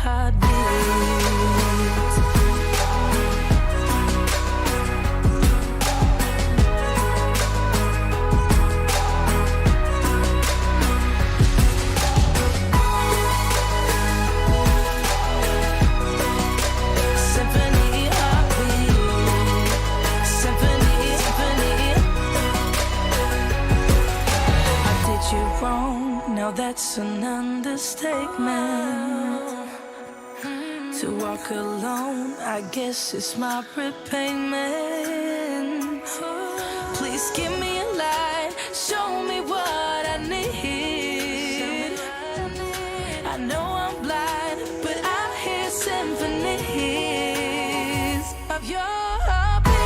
heartbeat. Now that's an understatement. To walk alone, I guess it's my repayment. Please give me a light, show me what I need. I know I'm blind, but I hear symphonies of your heartbeat.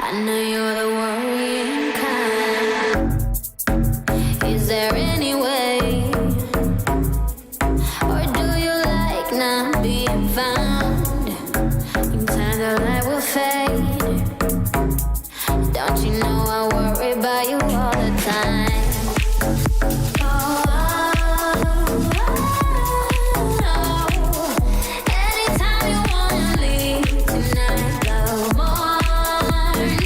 I know you're the worrying kind. Is there any way, or do you like not being found? In time the light will fade. Don't you know I worry about you all the time? Anytime you wanna leave tonight, the morning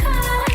comes.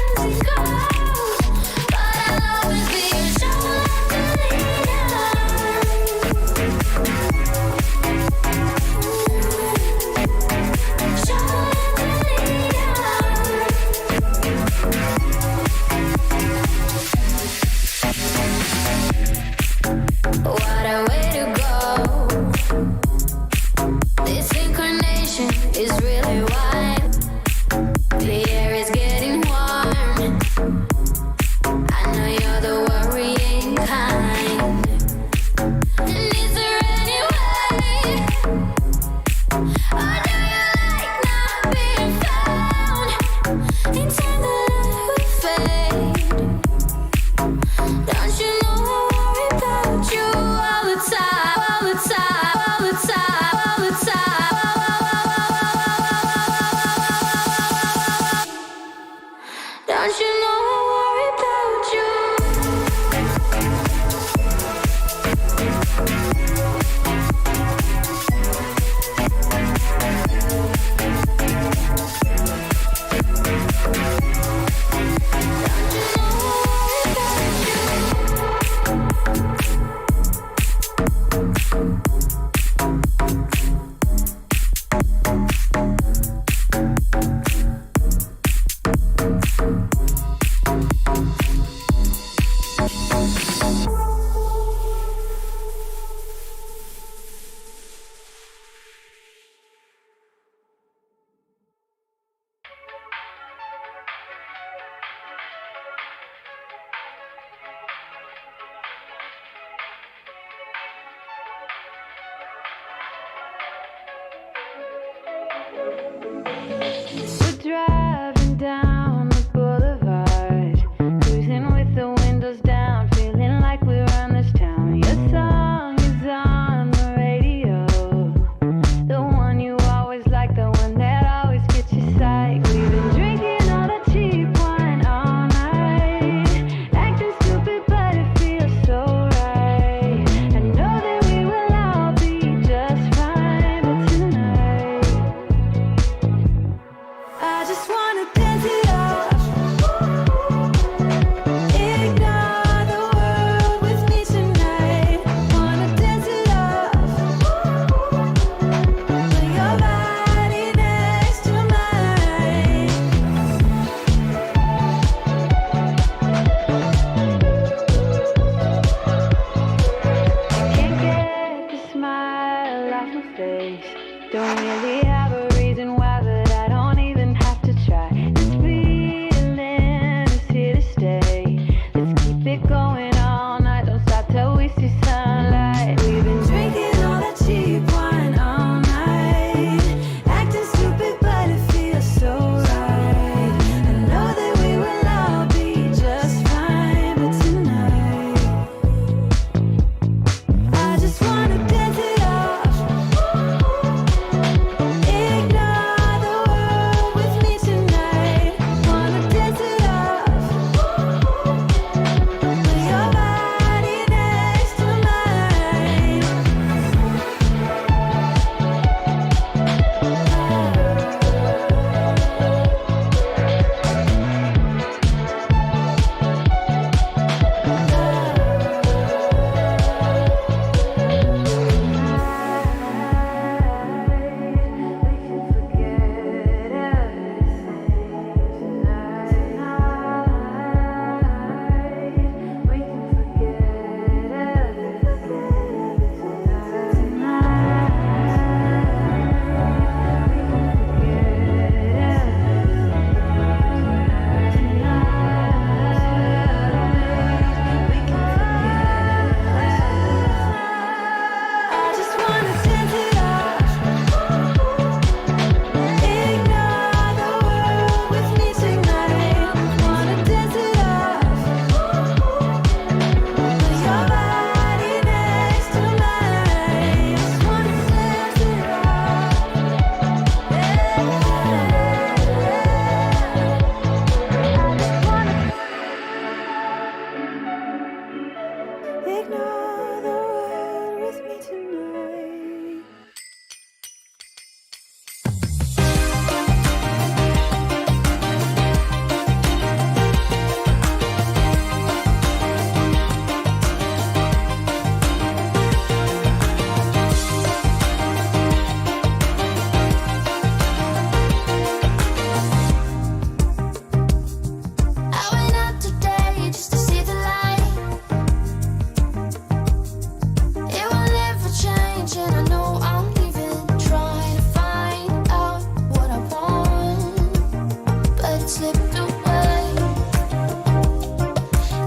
slipped away.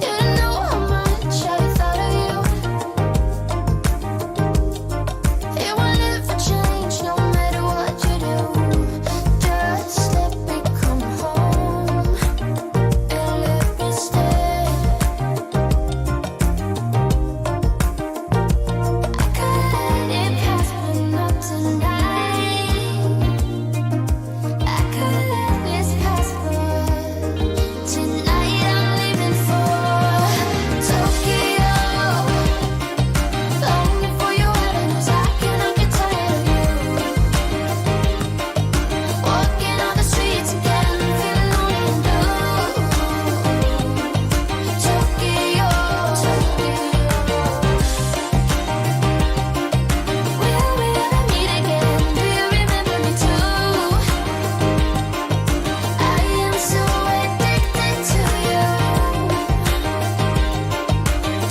You don't know how much I thought of you. It will never change no matter what you do. Just let me come home and let me stay. I could let it pass, but not tonight. I could let this pass, but tonight I'm leaving for Tokyo. Longing for your avenues, I cannot get tired of you. Walking on the streets again, feeling lonely and blue. Tokyo, Tokyo. Will we ever meet again? Do you remember me too? I am so addicted to you.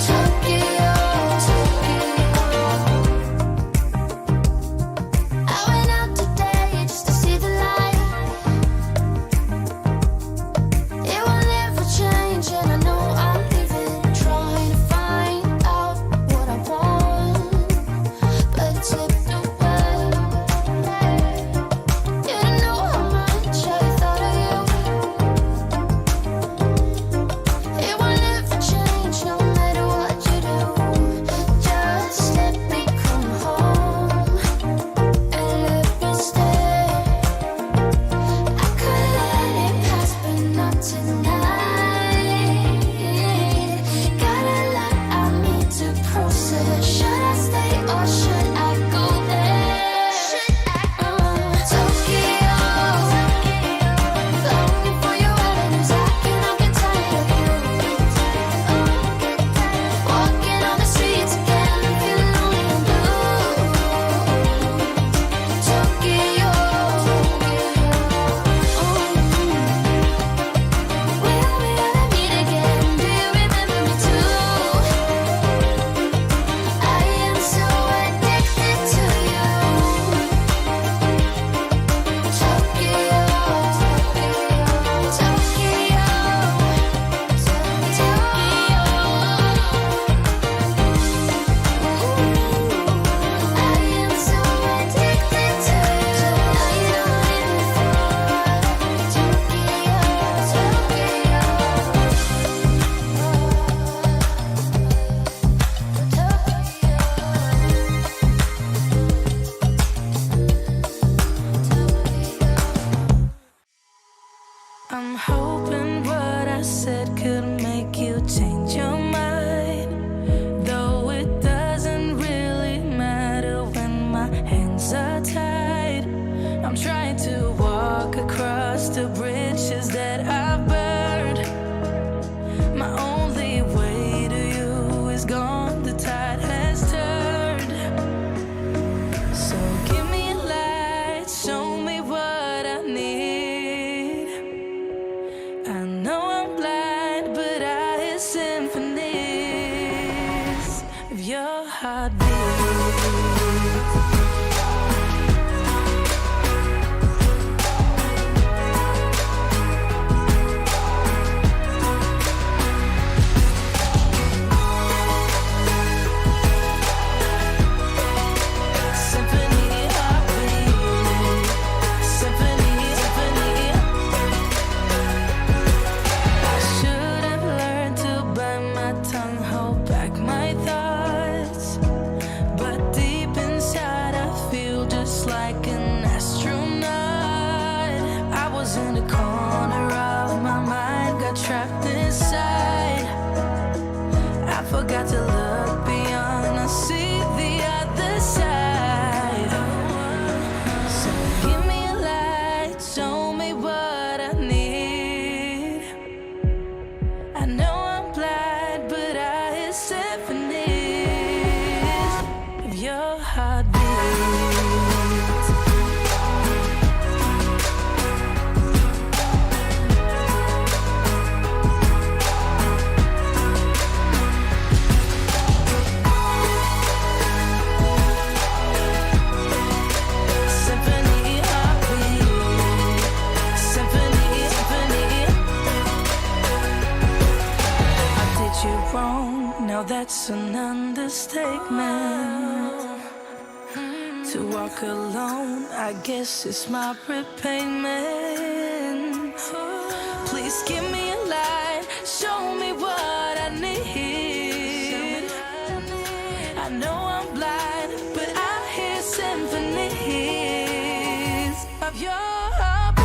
Tokyo, Tokyo. I went out today just to see the light. It will never change, and I know I'm leaving, trying to find out what I want, but it slipped away. You don't know how much I thought of you. It will never change no matter what you do. Just let me come home and let me stay. I could let it pass, but not tonight. Got a lot I need to process. Should I stay or should I go there? Tokyo, longing for your avenues, I cannot get tired of you. Walking on the streets again, feeling lonely and blue. Tokyo, will we ever meet again? Do you remember me too? I am so addicted to you. Tokyo, I'm hoping what I said could make you change your mind, though it doesn't really matter when my hands are tied. I'm trying to walk across the bridges that I've burned. My only way to you is gone, the tide has turned. So give me a light, show me what I need. I know I'm blind, but I hear symphonies of your heartbeat. Symphony, heartbeat. Symphony, symphony. I should have learned to bite my tongue, hold back my thoughts. But deep inside, I feel just like an astronaut. I was in the corner of my mind, got trapped inside. I forgot to look beyond, I see the other side. So give me a light, show me what I need. I know I'm blind, but I hear symphonies of your heartbeat. that's an understatement. To walk alone, I guess it's my repayment. Please give me a light, show me what I need. I know I'm blind, but I hear symphonies of your heartbeat.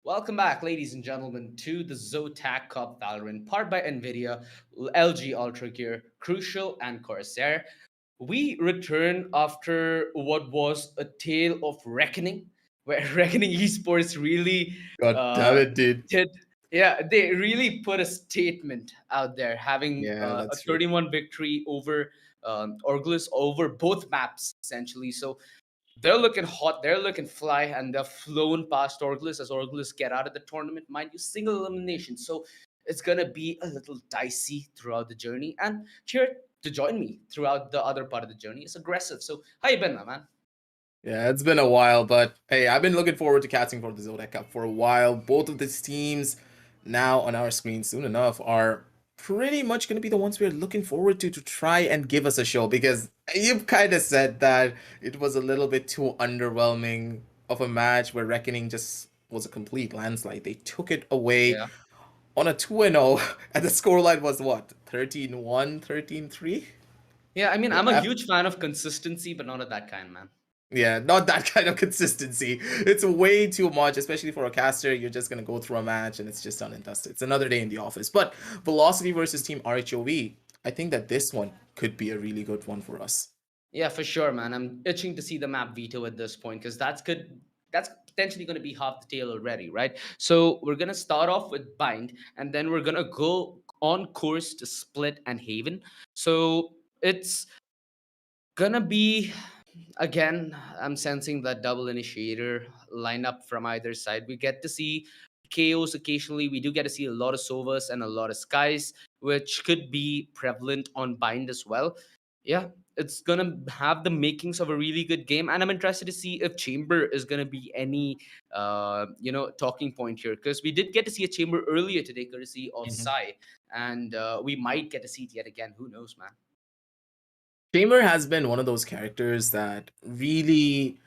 Welcome back, ladies and gentlemen, to the Zotac Cup Valorant, powered by NVIDIA, LG Ultragear, Crucial, and Corsair. we return after what was a tale of reckoning, where Reckoning Esports really God damn uh, it, dude. did. Yeah, they really put a statement out there, having Yeah, a that's true. 31 victory over Orglus over both maps essentially. So they're looking hot, they're looking fly, and they've flown past Orglus as Orglus get out of the tournament. Mind you, single elimination. So it's gonna be a little dicey throughout the journey. And here to join me throughout the other part of the journey is Aggressive. So how you been, my man? Yeah, it's been a while, but hey, I've been looking forward to catching for the Zotac Cup for a while. Both of these teams now on our screen soon enough are pretty much going to be the ones we're looking forward to try and give us a show, because you've kind of said that it was a little bit too underwhelming of a match where Reckoning just was a complete landslide. They took it away Yeah. on a 2-0 and the scoreline was what? 13-1, 13-3? Yeah, I mean, I'm a huge fan of consistency, but not of that kind, man. Yeah, not that kind of consistency. It's way too much, especially for a caster. You're just gonna go through a match and it's just done and dusted. It's another day in the office. But Velocity versus Team RHOV, I think that this one could be a really good one for us. Yeah, for sure, man. I'm itching to see the map veto at this point because that's good. That's potentially going to be half the tail already, right? So we're gonna start off with Bind, and then we're gonna go on course to Split and Haven. So it's gonna be again. I'm sensing that double initiator lineup from either side. We get to see KOs occasionally. We do get to see a lot of Sovas and a lot of Skies, which could be prevalent on Bind as well. Yeah, it's gonna have the makings of a really good game, and I'm interested to see if Chamber is gonna be any talking point here, because we did get to see a Chamber earlier today courtesy of Mhm. Sai, and we might get to see it yet again. Who knows, man? Chamber has been one of those characters that really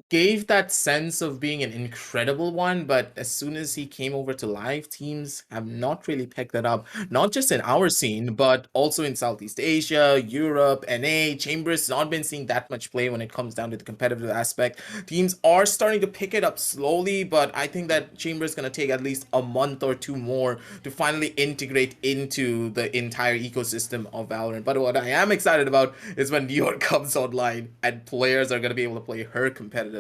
gave that sense of being an incredible one, but as soon as he came over to live, teams have not really picked that up. Not just in our scene, but also in Southeast Asia, Europe, NA. Chambers not been seeing that much play when it comes down to the competitive aspect. Teams are starting to pick it up slowly, but I think that Chambers gonna take at least a month or two more to finally integrate into the entire ecosystem of Valorant. But what I am excited about is when New York comes online and players are gonna be able to play her competitively.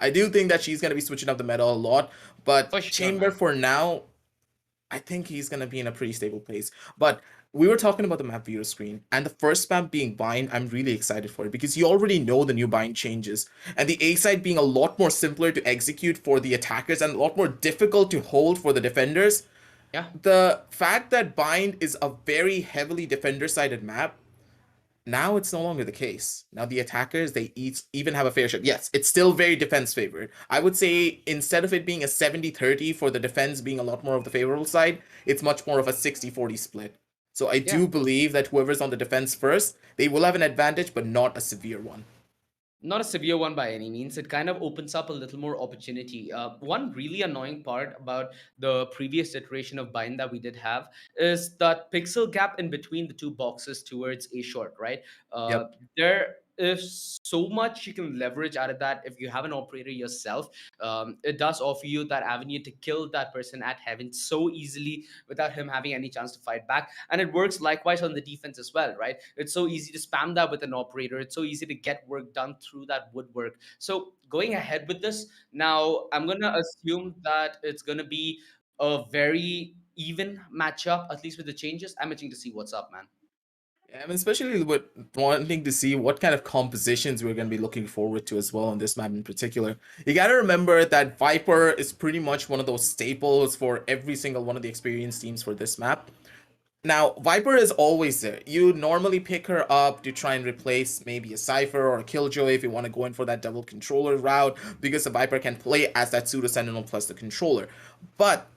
I do think that she's going to be switching up the meta a lot, but For sure, Chamber man. for now, I think he's going to be in a pretty stable place. But we were talking about the map viewer screen, and the first map being Bind, I'm really excited for it because you already know the new Bind changes, and the A side being a lot more simpler to execute for the attackers and a lot more difficult to hold for the defenders. Yeah. The fact that Bind is a very heavily defender-sided map, now it's no longer the case. Now the attackers, they even have a fair share. Yes, it's still very defense favored. I would say instead of it being a 70-30 for the defense being a lot more of the favorable side, it's much more of a 60-40 split. So I Yeah. do believe that whoever's on the defense first, they will have an advantage, but not a severe one. Not a severe one by any means. It kind of opens up a little more opportunity. One really annoying part about the previous iteration of Bind that we did have is that pixel gap in between the two boxes towards a short, right? Yep. There is so much you can leverage out of that if you have an operator yourself. It does offer you that avenue to kill that person at heaven so easily without him having any chance to fight back. And it works likewise on the defense as well, right? It's so easy to spam that with an operator. It's so easy to get work done through that woodwork. So going ahead with this, now I'm gonna assume that it's gonna be a very even matchup, at least with the changes. I'm itching to see what's up, man. Yeah, I mean, especially with wanting to see what kind of compositions we're going to be looking forward to as well on this map in particular. You got to remember that Viper is pretty much one of those staples for every single one of the experienced teams for this map. Now, Viper is always there. You normally pick her up to try and replace maybe a Cypher or a Killjoy if you want to go in for that double controller route, because the Viper can play as that pseudo sentinel plus the controller. But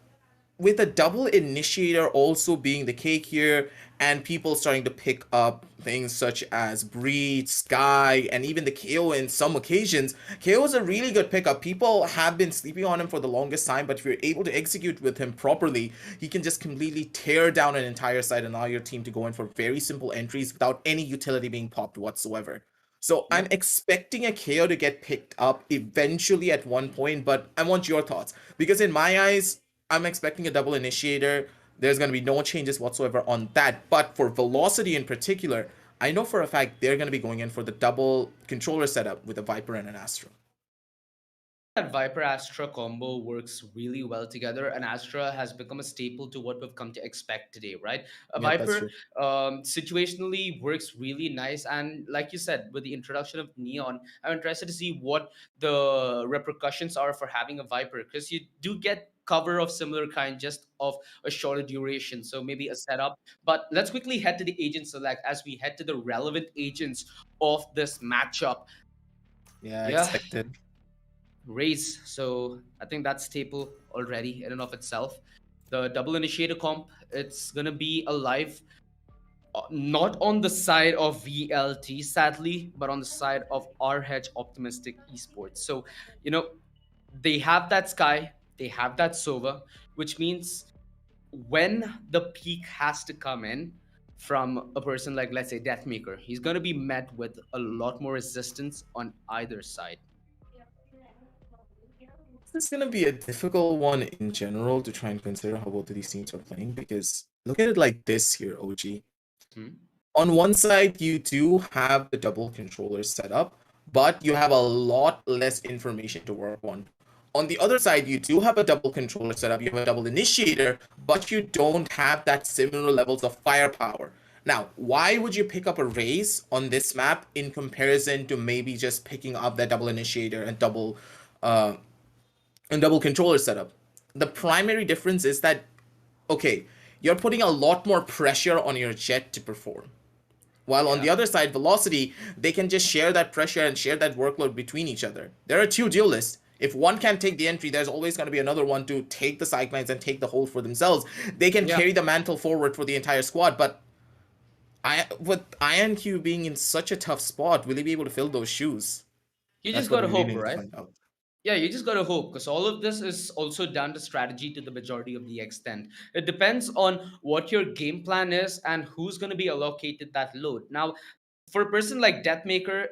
with a double initiator also being the cake here, and people starting to pick up things such as Breed, Sky, and even the KO in some occasions, KO is a really good pickup. People have been sleeping on him for the longest time, but if you're able to execute with him properly, he can just completely tear down an entire side and allow your team to go in for very simple entries without any utility being popped whatsoever. So I'm Yep. expecting a KO to get picked up eventually at one point, but I want your thoughts. Because in my eyes, I'm expecting a double initiator. There's going to be no changes whatsoever on that. But for velocity in particular, I know for a fact they're going to be going in for the double controller setup with a Viper and an Astra. That Viper Astra combo works really well together, and Astra has become a staple to what we've come to expect today, right? A Yeah, that's Viper true. situationally works really nice, and like you said, with the introduction of Neon, I'm interested to see what the repercussions are for having a Viper, because you do get cover of similar kind, just of a shorter duration, so maybe a setup. But let's quickly head to the agent select as we head to the relevant agents of this matchup. Yeah, Yeah, expected. raise. So I think that's staple already in and of itself. The double initiator comp, it's gonna be alive, not on the side of VLT, sadly, but on the side of our hedge optimistic esports. So, you know, they have that Sky, they have that Sova, which means when the peak has to come in from a person like, let's say, Deathmaker, he's gonna be met with a lot more resistance on either side. This is going to be a difficult one in general to try and consider how both of these teams are playing, because look at it like this here, OG. Hmm? On one side, you do have the double controller set up, but you have a lot less information to work on. On the other side, you do have a double controller setup, you have a double initiator, but you don't have that similar levels of firepower. Now, why would you pick up a raise on this map in comparison to maybe just picking up that double initiator and double controller setup? The primary difference is that, okay, you're putting a lot more pressure on your jet to perform. While on the other side, Velocity, they can just share that pressure and share that workload between each other. There are two duelists. If one can't take the entry, there's always going to be another one to take the sidelines and take the hold for themselves. They can carry the mantle forward for the entire squad, but with INQ being in such a tough spot, will he be able to fill those shoes? You That's just what gotta we really hope, need to right? find out. Yeah, you just gotta hope, because all of this is also down to strategy to the majority of the extent. It depends on what your game plan is and who's gonna be allocated that load. Now, for a person like Deathmaker,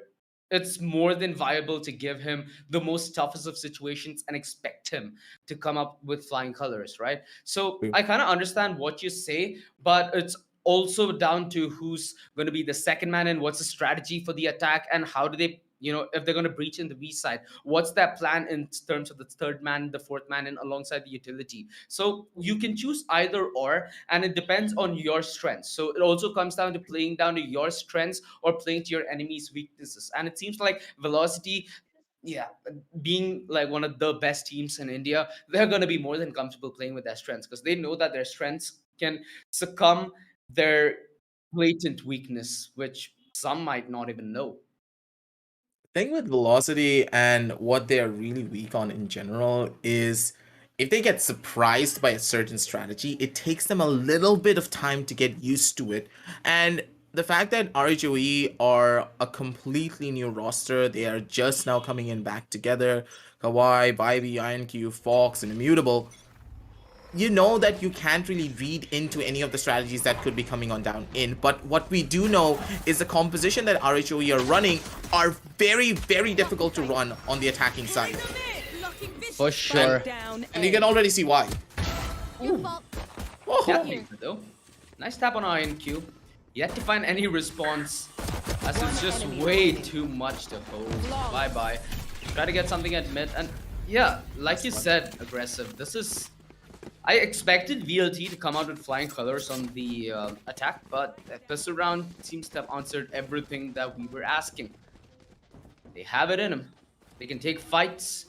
it's more than viable to give him the most toughest of situations and expect him to come up with flying colors, right? So True. I kind of understand what you say, but it's also down to who's going to be the second man and what's the strategy for the attack, and how do they, if they're going to breach in the V side, what's their plan in terms of the third man, the fourth man, and alongside the utility. So you can choose either or, and it depends on your strengths. So it also comes down to playing down to your strengths or playing to your enemy's weaknesses. And it seems like Velocity, yeah, being like one of the best teams in India, they're going to be more than comfortable playing with their strengths, because they know that their strengths can succumb their blatant weakness, which some might not even know. Thing with Velocity and what they're really weak on in general is if they get surprised by a certain strategy, it takes them a little bit of time to get used to it. And the fact that RHOE are a completely new roster, they are just now coming in back together. Kawhi, Bybee, INQ, Fox, and Immutable. You know that you can't really read into any of the strategies that could be coming on down in, but what we do know is the composition that RHOE are running are very, very difficult to run on the attacking side. For sure. And you can already see why. Yeah, though. Nice tap on INQ. Yet to find any response, as it's just way too much to hold. Bye-bye. Try to get something at mid, and yeah, like you said, aggressive. I expected VLT to come out with flying colors on the attack, but this round seems to have answered everything that we were asking. They have it in them. They can take fights,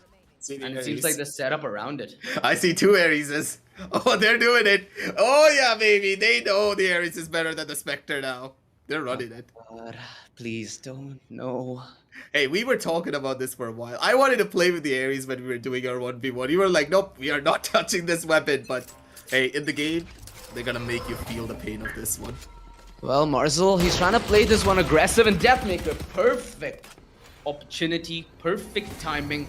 and it seems like the setup around it. I see two Areses. Oh, they're doing it. Oh yeah, baby. They know the Ares is better than the Spectre now. They're running it. God, please don't. No. Hey, we were talking about this for a while. I wanted to play with the Ares when we were doing our 1v1. You were like, nope, we are not touching this weapon. But hey, in the game, they're gonna make you feel the pain of this one. Well, Marzel, he's trying to play this one aggressive, and Deathmaker, perfect opportunity, perfect timing.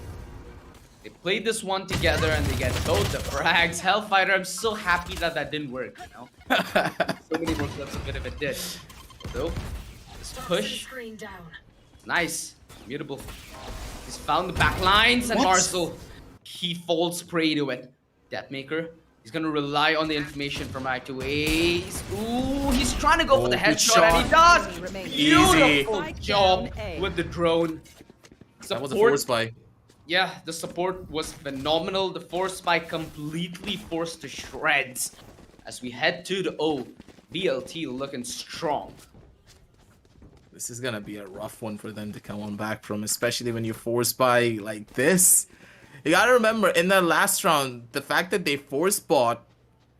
They played this one together and they get both the frags. Hellfighter, I'm so happy that that didn't work, you know? So many more clips of it if it did. So, this push. Nice. Mutable. He's found the back lines, and What? Marcel, he falls prey to it. Deathmaker He's gonna rely on the information from right away. Ooh, he's trying to go for the good headshot, shot. and he does. Easy. Beautiful job with the drone. That was a force spy. Yeah, the support was phenomenal. The force spy completely forced to shreds. As we head to the O, BLT looking strong. This is gonna be a rough one for them to come on back from, especially when you force spy like this. You gotta remember, in the last round, the fact that they force bought,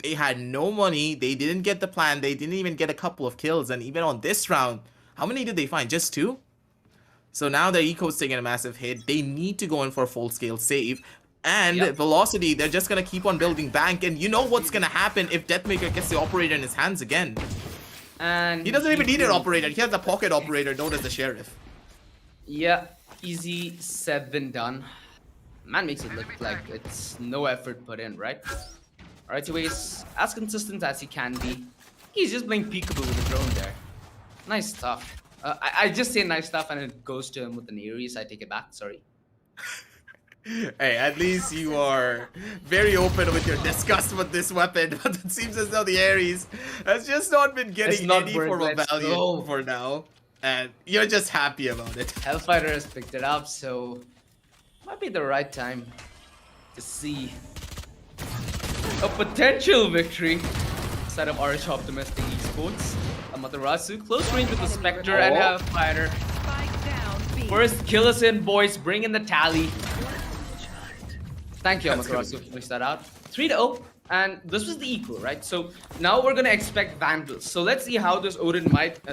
they had no money, they didn't get the plan, they didn't even get a couple of kills, and even on this round, how many did they find? Just 2? So now their eco's taking a massive hit. They need to go in for a full-scale save. And Velocity, they're just gonna keep on building bank, and you know what's gonna happen if Deathmaker gets the operator in his hands again. And He doesn't even need an operator, he has a pocket operator known as the Sheriff. Yeah, easy said than done. Man makes it look like it's no effort put in, right? Alright, so he's as consistent as he can be. He's just playing peekaboo with the drone there. Nice stuff. I just say nice stuff and it goes to him with an Ares. I take it back, sorry. Hey, at least you are very open with your disgust with this weapon, but it seems as though the Ares has just not been getting any form of value for now. And you're just happy about it. Hellfighter has picked it up, so might be the right time to see a potential victory side of RH Optimistic Esports. Amaterasu close range with the Spectre and Hellfighter. First kill us in, boys. Bring in the tally. Thank you, Amaterasu, for finish that out. 3-0, and this was the equal, right? So now we're gonna expect Vandals. So let's see how this Odin might,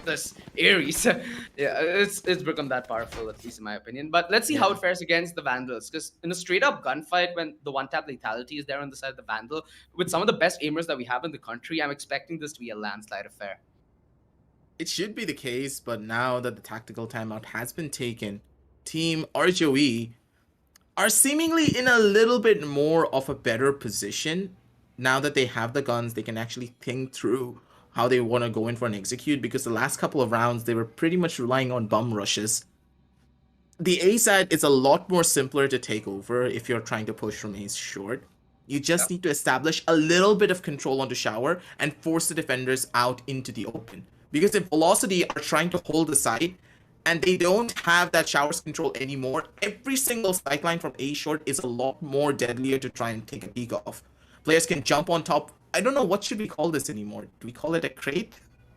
this Ares. Yeah, it's become that powerful, at least in my opinion. But let's see how it fares against the Vandals. Because in a straight up gunfight, when the one-tap lethality is there on the side of the Vandal, with some of the best aimers that we have in the country, I'm expecting this to be a landslide affair. It should be the case, but now that the tactical timeout has been taken, Team RJOE are seemingly in a little bit more of a better position. Now that they have the guns, they can actually think through how they want to go in for an execute, because the last couple of rounds, they were pretty much relying on bum rushes. The A side is a lot more simpler to take over if you're trying to push from Ace short. You just need to establish a little bit of control onto Shower and force the defenders out into the open. Because if Velocity are trying to hold the side, and they don't have that Shower's control anymore, every single sightline from A short is a lot more deadlier to try and take a peek off. Players can jump on top. I don't know, what should we call this anymore? Do we call it a crate?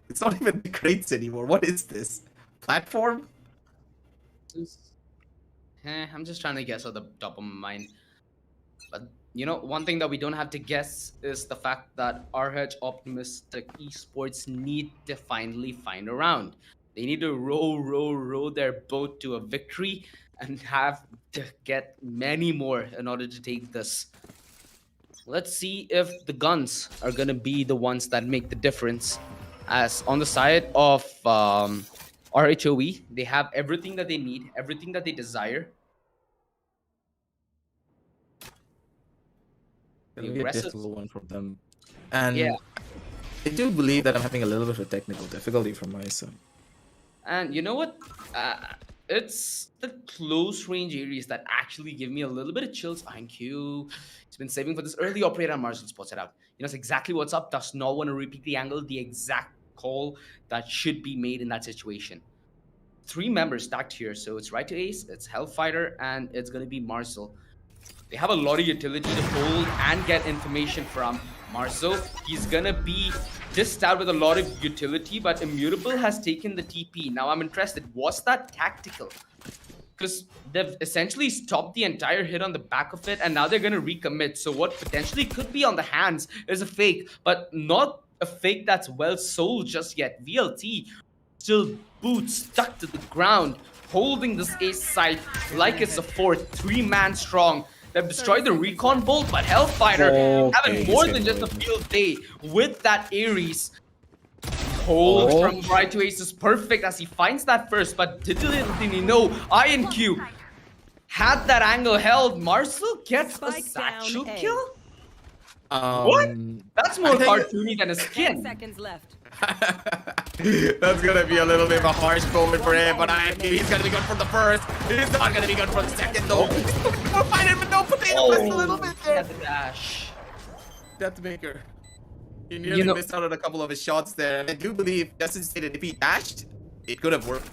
It's not even the crates anymore. What is this? Platform? I'm just trying to guess at the top of my mind. But you know, one thing that we don't have to guess is the fact that RH Optimistic Esports need to finally find a round. They need to row their boat to a victory and have to get many more in order to take this. Let's see if the guns are going to be the ones that make the difference. As on the side of RHOE, they have everything that they need, everything that they desire. It'll be a difficult one for them. And yeah, I do believe that I'm having a little bit of a technical difficulty from my side. And you know what? It's the close range areas that actually give me a little bit of chills. Thank you. He's been saving for this early operator, and Marshall spots it out. He knows exactly what's up. Does not want to repeat the angle, the exact call that should be made in that situation. 3 members stacked here, so it's right to Ace, it's Hellfighter, and it's going to be Marcel. They have a lot of utility to hold and get information from. Marcel, he's gonna be dissed out with a lot of utility, but Immutable has taken the TP. Now I'm interested, was that tactical? Because they've essentially stopped the entire hit on the back of it, and now they're gonna recommit. So what potentially could be on the hands is a fake, but not a fake that's well sold just yet. VLT still boots stuck to the ground, holding this Ace site like it's a fort, 3-man strong. They've destroyed the recon bolt, but Hellfighter having more than just a field day with that Ares. Hold from right to Ace is perfect as he finds that first, but little did he know, INQ had that angle held. Marcel gets a satchel kill? What? That's more cartoony than a skin. 10 seconds left. That's gonna be a little bit of a harsh moment for him, but he's gonna be good for the first. He's not gonna be good for the second though. We'll find it, but no potato press a little bit there. The dash. Deathmaker. He You nearly know, missed out on a couple of his shots there. And I do believe, just as stated, if he dashed, it could have worked.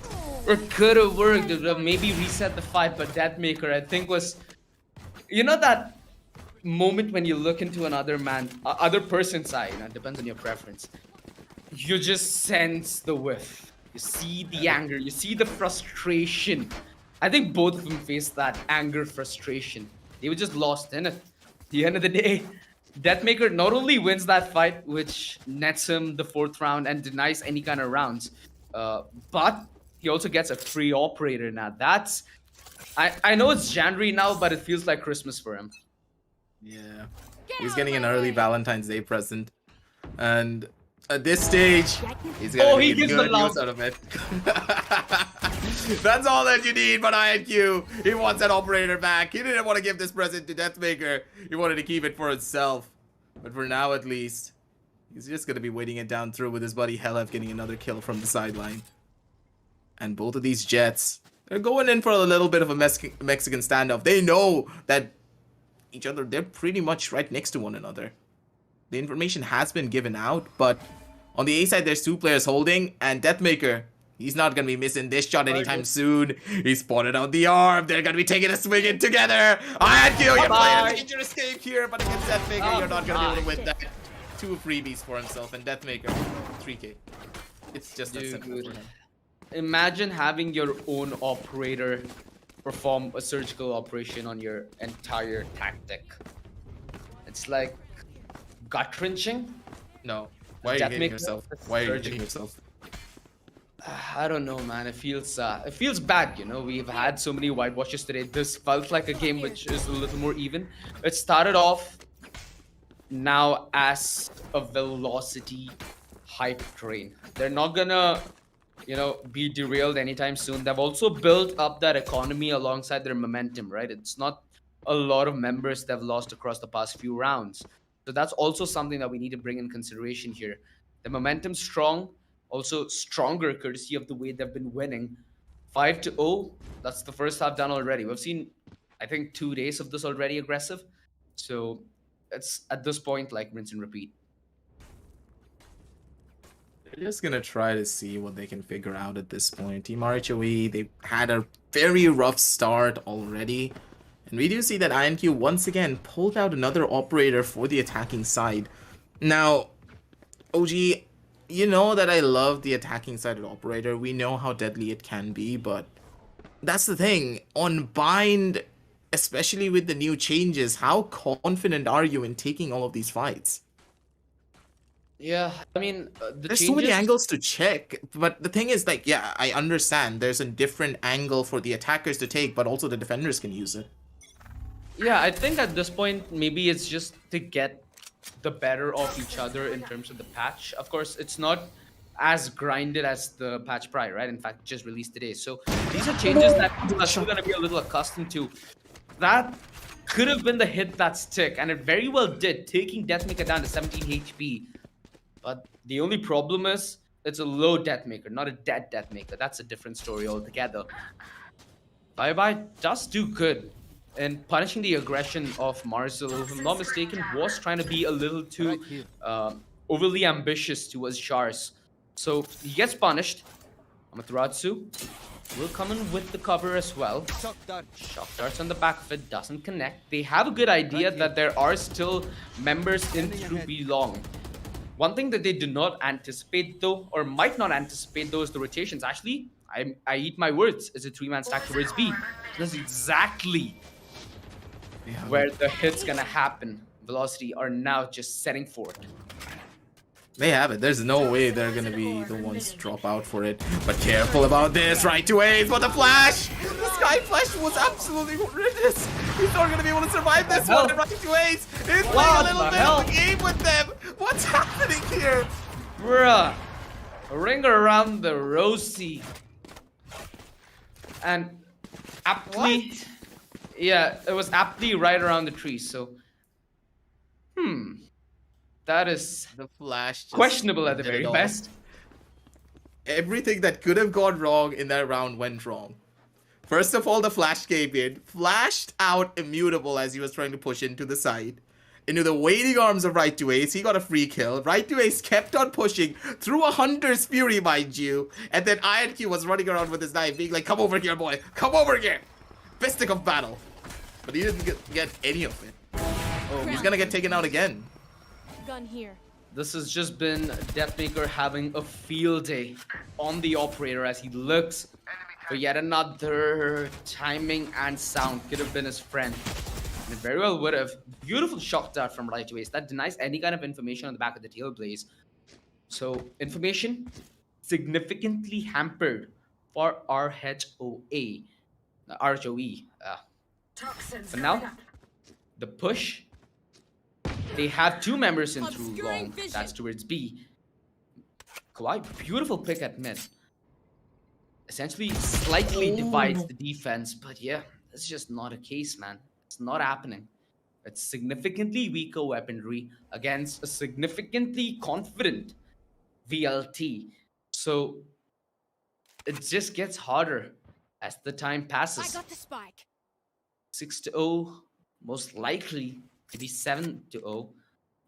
it could have worked. It would have maybe reset the fight, but Deathmaker, I think, was, you know, that moment when you look into another other person's eye. You know, it depends on your preference. You just sense the whiff. You see the anger. You see the frustration. I think both of them faced that anger, frustration. They were just lost in it. At the end of the day, Deathmaker not only wins that fight, which nets him the 4th round and denies any kind of rounds, but he also gets a free operator now. That's, I know it's January now, but it feels like Christmas for him. Yeah. He's getting an early Valentine's Day present. And at this stage, he's gonna he get gives the good love. use out of it. That's all that you need, but INQ, he wants that operator back. He didn't want to give this present to Deathmaker. He wanted to keep it for himself. But for now, at least, he's just gonna be waiting it down through with his buddy Helev getting another kill from the sideline. And both of these Jets, they're going in for a little bit of a Mexican standoff. They know that each other, they're pretty much right next to one another. The information has been given out, but on the A side, there's 2 players holding, and Deathmaker, he's not going to be missing this shot anytime soon. He spotted out the arm. They're going to be taking a swing in together. INQ, you're playing a major escape here, but against Deathmaker, you're not going to be able to win that. 2 freebies for himself, and Deathmaker, 3K. It's just that simple for him. Imagine having your own operator perform a surgical operation on your entire tactic. It's like gut wrenching. No. Why are you hitting Deathmaker, yourself? it's Why are you surgical. hitting yourself? I don't know, man. It feels bad, you know. We've had so many whitewashes today. This felt like a game which is a little more even. It started off now as a velocity hype train. They're not gonna, you know, be derailed anytime soon. They've also built up that economy alongside their momentum, right? It's not a lot of members they've lost across the past few rounds. So that's also something that we need to bring in consideration here. The momentum's strong, also stronger courtesy of the way they've been winning. 5-0, that's the first half done already. We've seen, I think, 2 days of this already aggressive. So it's at this point like rinse and repeat. They're just gonna try to see what they can figure out at this point. Team RHOE, they had a very rough start already. And we do see that INQ once again pulled out another operator for the attacking side. Now, OG, you know that I love the attacking side of the operator. We know how deadly it can be, but that's the thing. On Bind, especially with the new changes, how confident are you in taking all of these fights? Yeah, I mean, There's so many angles to check, but the thing is, like, yeah, I understand there's a different angle for the attackers to take, but also the defenders can use it. Yeah, I think at this point, maybe it's just to get the better of each other in terms of the patch. Of course, it's not as grinded as the patch prior, right? In fact, just released today. So these are changes that people are still going to be a little accustomed to. That could have been the hit that stick, and it very well did, taking Deathmaker down to 17 HP. But the only problem is, it's a low Deathmaker, not a dead Deathmaker. That's a different story altogether. Bye-bye does do good. And punishing the aggression of Marzel, if I'm not mistaken, was trying to be a little too overly ambitious towards Shars. So he gets punished. Amaterasu will come in with the cover as well. Shock darts on the back of it, doesn't connect. They have a good idea that there are still members in through B long. One thing that they do not anticipate though, or might not anticipate though, is the rotations. Actually, I eat my words. It's a 3-man stack towards B. That's exactly where the hit's gonna happen. Velocity are now just setting for it. They have it. There's no way they're gonna be the ones to drop out for it. But careful about this. Right to A's, but the flash! The Sky Flash was absolutely horrendous. He's not gonna be able to survive this one. And right to A's is playing a little bit of a game with them. What's happening here? Bruh. A ring around the Rhoe. And aptly... Yeah, it was aptly right around the tree, so... That is The flash just questionable at the did it very all. best. Everything that could have gone wrong in that round went wrong. First of all, the flash came in, flashed out immutable as he was trying to push into the side. into the waiting arms of Right to Ace. He got a free kill. Right to Ace kept on pushing through a Hunter's Fury, mind you. And then INQ was running around with his knife, being like, come over here, boy. Come over here. Fistic of battle. But he didn't get any of it. Oh, he's gonna get taken out again. Gun here. This has just been Deathmaker having a field day on the operator as he looks for yet another timing and sound. Could have been his friend. And it very well would have. Beautiful shot dart from Right to Ace. That denies any kind of information on the back of the tail blaze. So information significantly hampered for RHOE. But now, the push. They have two members in through long. That's towards B. Quite beautiful pick at mid. Essentially, slightly divides the defense. But yeah, it's just not a case, man. It's not happening. It's significantly weaker weaponry against a significantly confident VLT. So it just gets harder as the time passes. I got the spike. 6-0, most likely. Maybe 7-0.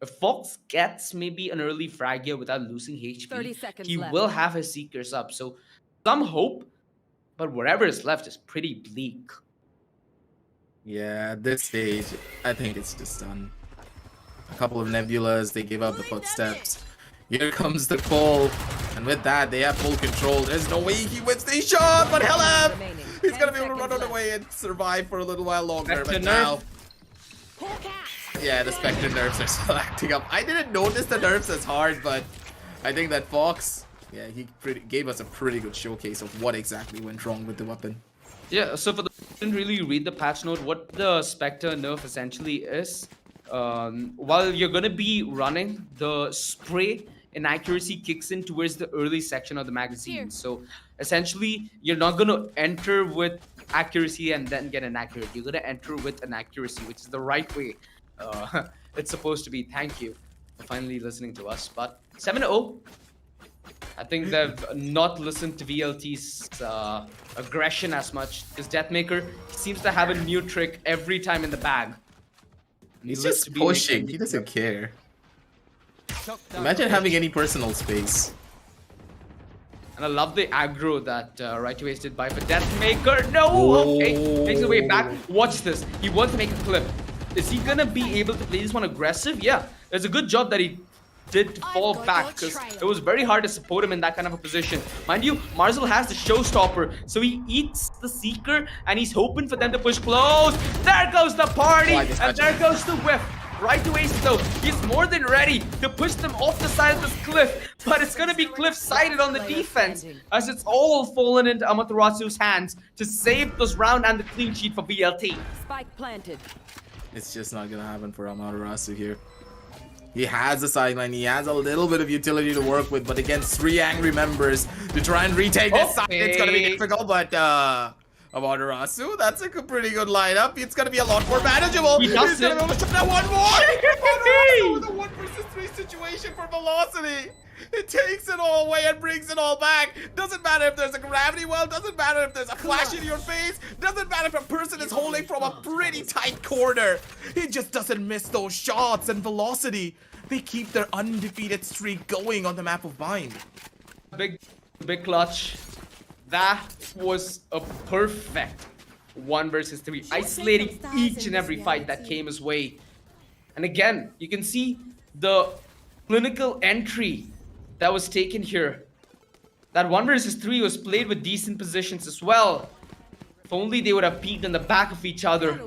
If Fox gets maybe an early frag here without losing 30 HP, seconds he left. will have his Seekers up. So some hope, but whatever is left is pretty bleak. Yeah, at this stage, I think it's just done. A couple of Nebulas, they give up the footsteps. Here comes the call, and with that, they have full control. There's no way he wins the shot, but Hella, he's gonna be able to run out of the way and survive for a little while longer. Spectre But now, Hawk out. yeah, the Spectre nerfs are still acting up. I didn't notice the nerfs as hard, but I think that Fox, yeah, he gave us a pretty good showcase of what exactly went wrong with the weapon. Yeah, so for the didn't really read the patch note, what the Spectre nerf essentially is, while you're gonna be running, the spray inaccuracy kicks in towards the early section of the magazine. Here. So essentially, you're not gonna enter with accuracy and then get inaccurate. You're gonna enter with an accuracy, which is the right way it's supposed to be. Thank you for finally listening to us. But 7-0. I think they've not listened to VLT's aggression as much, because Deathmaker seems to have a new trick every time in the bag. He's looks just to be pushing. making- He doesn't care. Imagine having any personal space. And I love the aggro that Right to Ace did by the Deathmaker. No! Okay, makes his way back. Watch this. He wants to make a clip. Is he gonna be able to play this one aggressive? Yeah, it's a good job that he did fall got back, your because trail. it was very hard to support him in that kind of a position. Mind you, Marzel has the showstopper, so he eats the Seeker and he's hoping for them to push close. There goes the party, Why this and match? there goes the whiff. Right to Ace though, he's more than ready to push them off the side of this cliff, but it's gonna be cliff-sided on the defense, as it's all fallen into Amaterasu's hands to save this round and the clean sheet for VLT. Spike planted. It's just not gonna happen for Amaterasu here. He has a sideline, he has a little bit of utility to work with, but against 3 angry members to try and retake this side, it's gonna be difficult, but Amaterasu, that's a pretty good lineup. It's gonna be a lot more manageable. He does He's gonna it. be able to shut down one more! Amaterasu with a 1 versus 3 situation for velocity. It takes it all away and brings it all back. Doesn't matter if there's a gravity well, doesn't matter if there's a flash in your face, doesn't matter if a person is holding from a pretty tight corner. He just doesn't miss those shots, and velocity, they keep their undefeated streak going on the map of Bind. Big clutch. That was a perfect 1 versus 3, isolating each and every fight that came his way. And again, you can see the clinical entry that was taken here. That 1 versus 3 was played with decent positions as well. If only they would have peeked in the back of each other.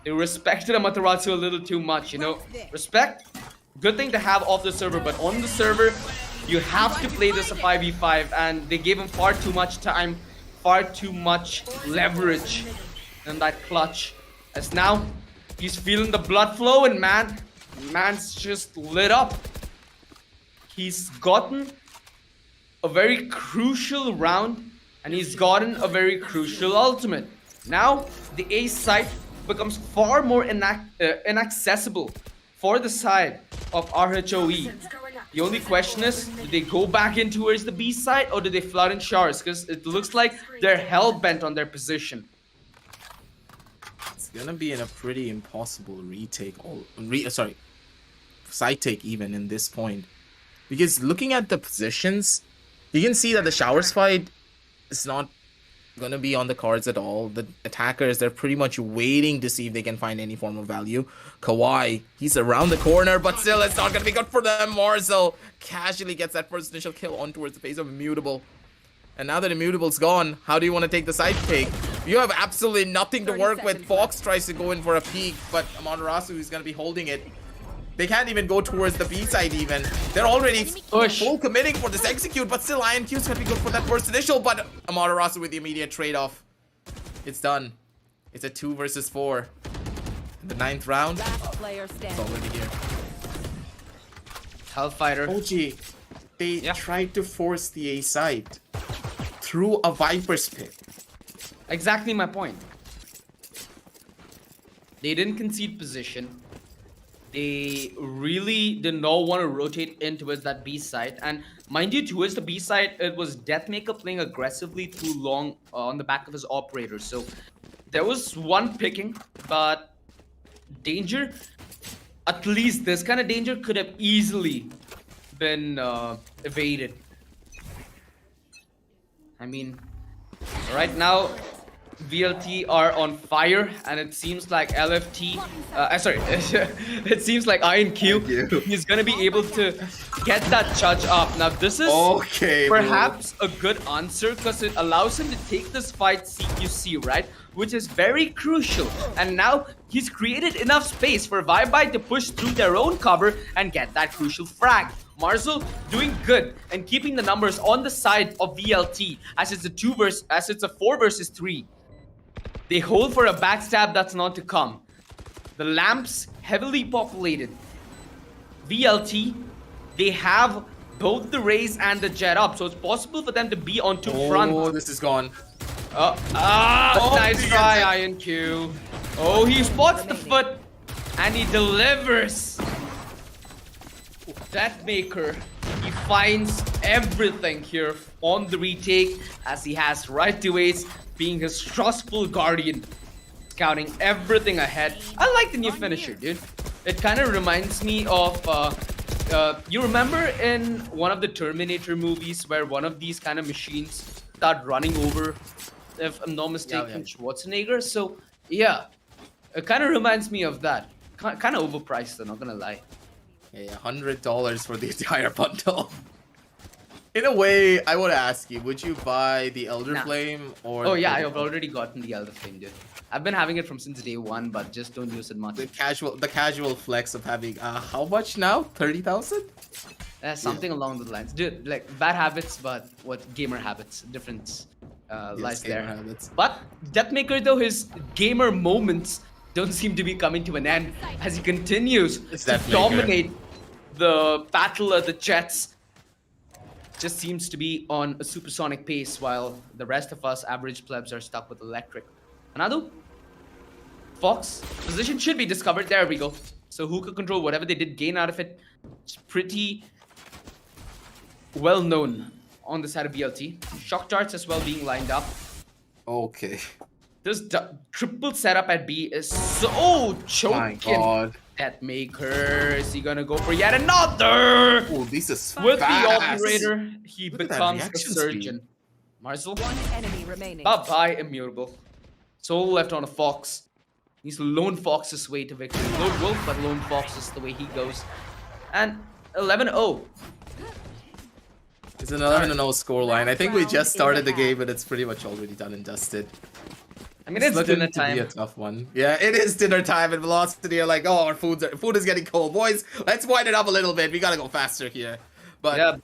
They respected Amaterasu a little too much, you know. Respect, good thing to have off the server, but on the server, you have to play this a 5v5, and they gave him far too much time, far too much leverage in that clutch. As now, he's feeling the blood flow, and man's just lit up. He's gotten a very crucial round, and he's gotten a very crucial ultimate. Now, the ace side becomes far more inaccessible for the side of RHOE. The only question is, do they go back in towards the B side, or do they flood in showers? Because it looks like they're hell-bent on their position. gonna be in a pretty impossible retake. Sorry, side take even in this point, because looking at the positions, you can see that the showers fight is not gonna be on the cards at all. The attackers, they're pretty much waiting to see if they can find any form of value. Kawhi, he's around the corner, but still it's not gonna be good for them. Marcel casually gets that first initial kill on towards the face of Immutable. And now that Immutable's gone, how do you want to take the side take? You have absolutely nothing to work with. Fox tries to go in for a peek, but Amaterasu is going to be holding it. They can't even go towards the B side even. They're already full committing for this execute, but still INQ's going to be good for that first initial, but Amaterasu with the immediate trade-off. It's done. It's a 2 versus 4. In the 9th round, it's already here. Hellfighter. OG, they tried to force the A side through a Viper's pit. Exactly my point. They didn't concede position. They really did not want to rotate in towards that B side. And mind you, towards the B side, it was Deathmaker playing aggressively too long on the back of his operator. So there was one picking, but danger, at least this kind of danger could have easily been evaded. I mean, right now, VLT are on fire, and it seems like LFT, it seems like INQ is gonna be able to get that charge up. Now, this is perhaps a good answer because it allows him to take this fight CQC, right? Which is very crucial. And now he's created enough space for Vibe to push through their own cover and get that crucial frag. Marcel doing good and keeping the numbers on the side of VLT as it's a 4 versus 3. They hold for a backstab that's not to come. The lamps heavily populated. VLT, they have both the Raze and the Jet up, so it's possible for them to be on 2 front. Oh, this is gone. Nice try, INQ. Oh, he spots the foot and he delivers. Deathmaker, he finds everything here on the retake as he has right to ace, being his trustful guardian, scouting everything ahead. I like the new finisher, dude. It kind of reminds me of, you remember in one of the Terminator movies where one of these kind of machines start running over, if I'm not mistaken, Schwarzenegger? So, yeah, it kind of reminds me of that. Kind of overpriced, though, not gonna lie. Yeah, $100 for the entire bundle. In a way, I would ask you, would you buy the Elder Flame or... Oh yeah, I've already gotten the Elder Flame, dude. I've been having it from since day 1, but just don't use it much. The casual flex of having, how much now? 30,000? Something along those lines. Dude, like, bad habits, but what gamer habits. Difference lies there. Habits. But Deathmaker, though, his gamer moments don't seem to be coming to an end as he continues to dominate the battle of the Jets. Just seems to be on a supersonic pace while the rest of us average plebs are stuck with electric. Another Fox position should be discovered. There we go. So who could control whatever they did gain out of it? It's pretty well known on the side of BLT. Shock darts as well being lined up. Okay. This triple setup at B is so choking. My God. Deathmaker, is he gonna go for yet another? Oh, this is with fast. The operator, he Look at becomes that a surgeon. Marcel, One enemy remaining. bye-bye, Immutable. Solo left on a Fox. He's Lone Fox's way to victory. Lone Wolf, but Lone Fox is the way he goes. And 11-0. It's an 11-0 scoreline. I think we just started the game, but it's pretty much already done and dusted. I mean, it's dinner time. To be a tough one. Yeah, it is dinner time, and Velocity are like, oh, our food is getting cold, boys. Let's wind it up a little bit. We gotta go faster here. But yeah,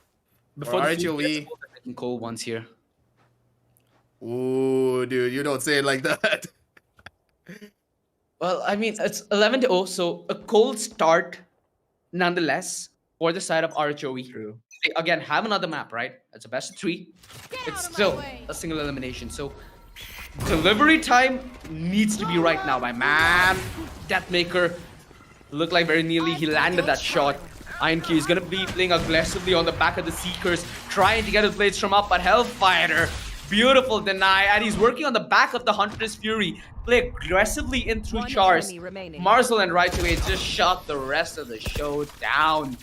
before the RHOE, getting cold ones here. Ooh, dude, you don't say it like that. Well, I mean, it's 11-0, so a cold start, nonetheless, for the side of RHOE. True. They, again, have another map, right? It's a best of 3. It's still a single elimination, so delivery time needs to be right now, my man. Deathmaker looked like very nearly he landed that shot. INQ is gonna be playing aggressively on the back of the Seekers, trying to get his blades from up, but Hellfighter Beautiful deny, and he's working on the back of the Hunter's Fury. Play aggressively in through One Chars. enemy remaining. Marzel and right away just shut the rest of the show down.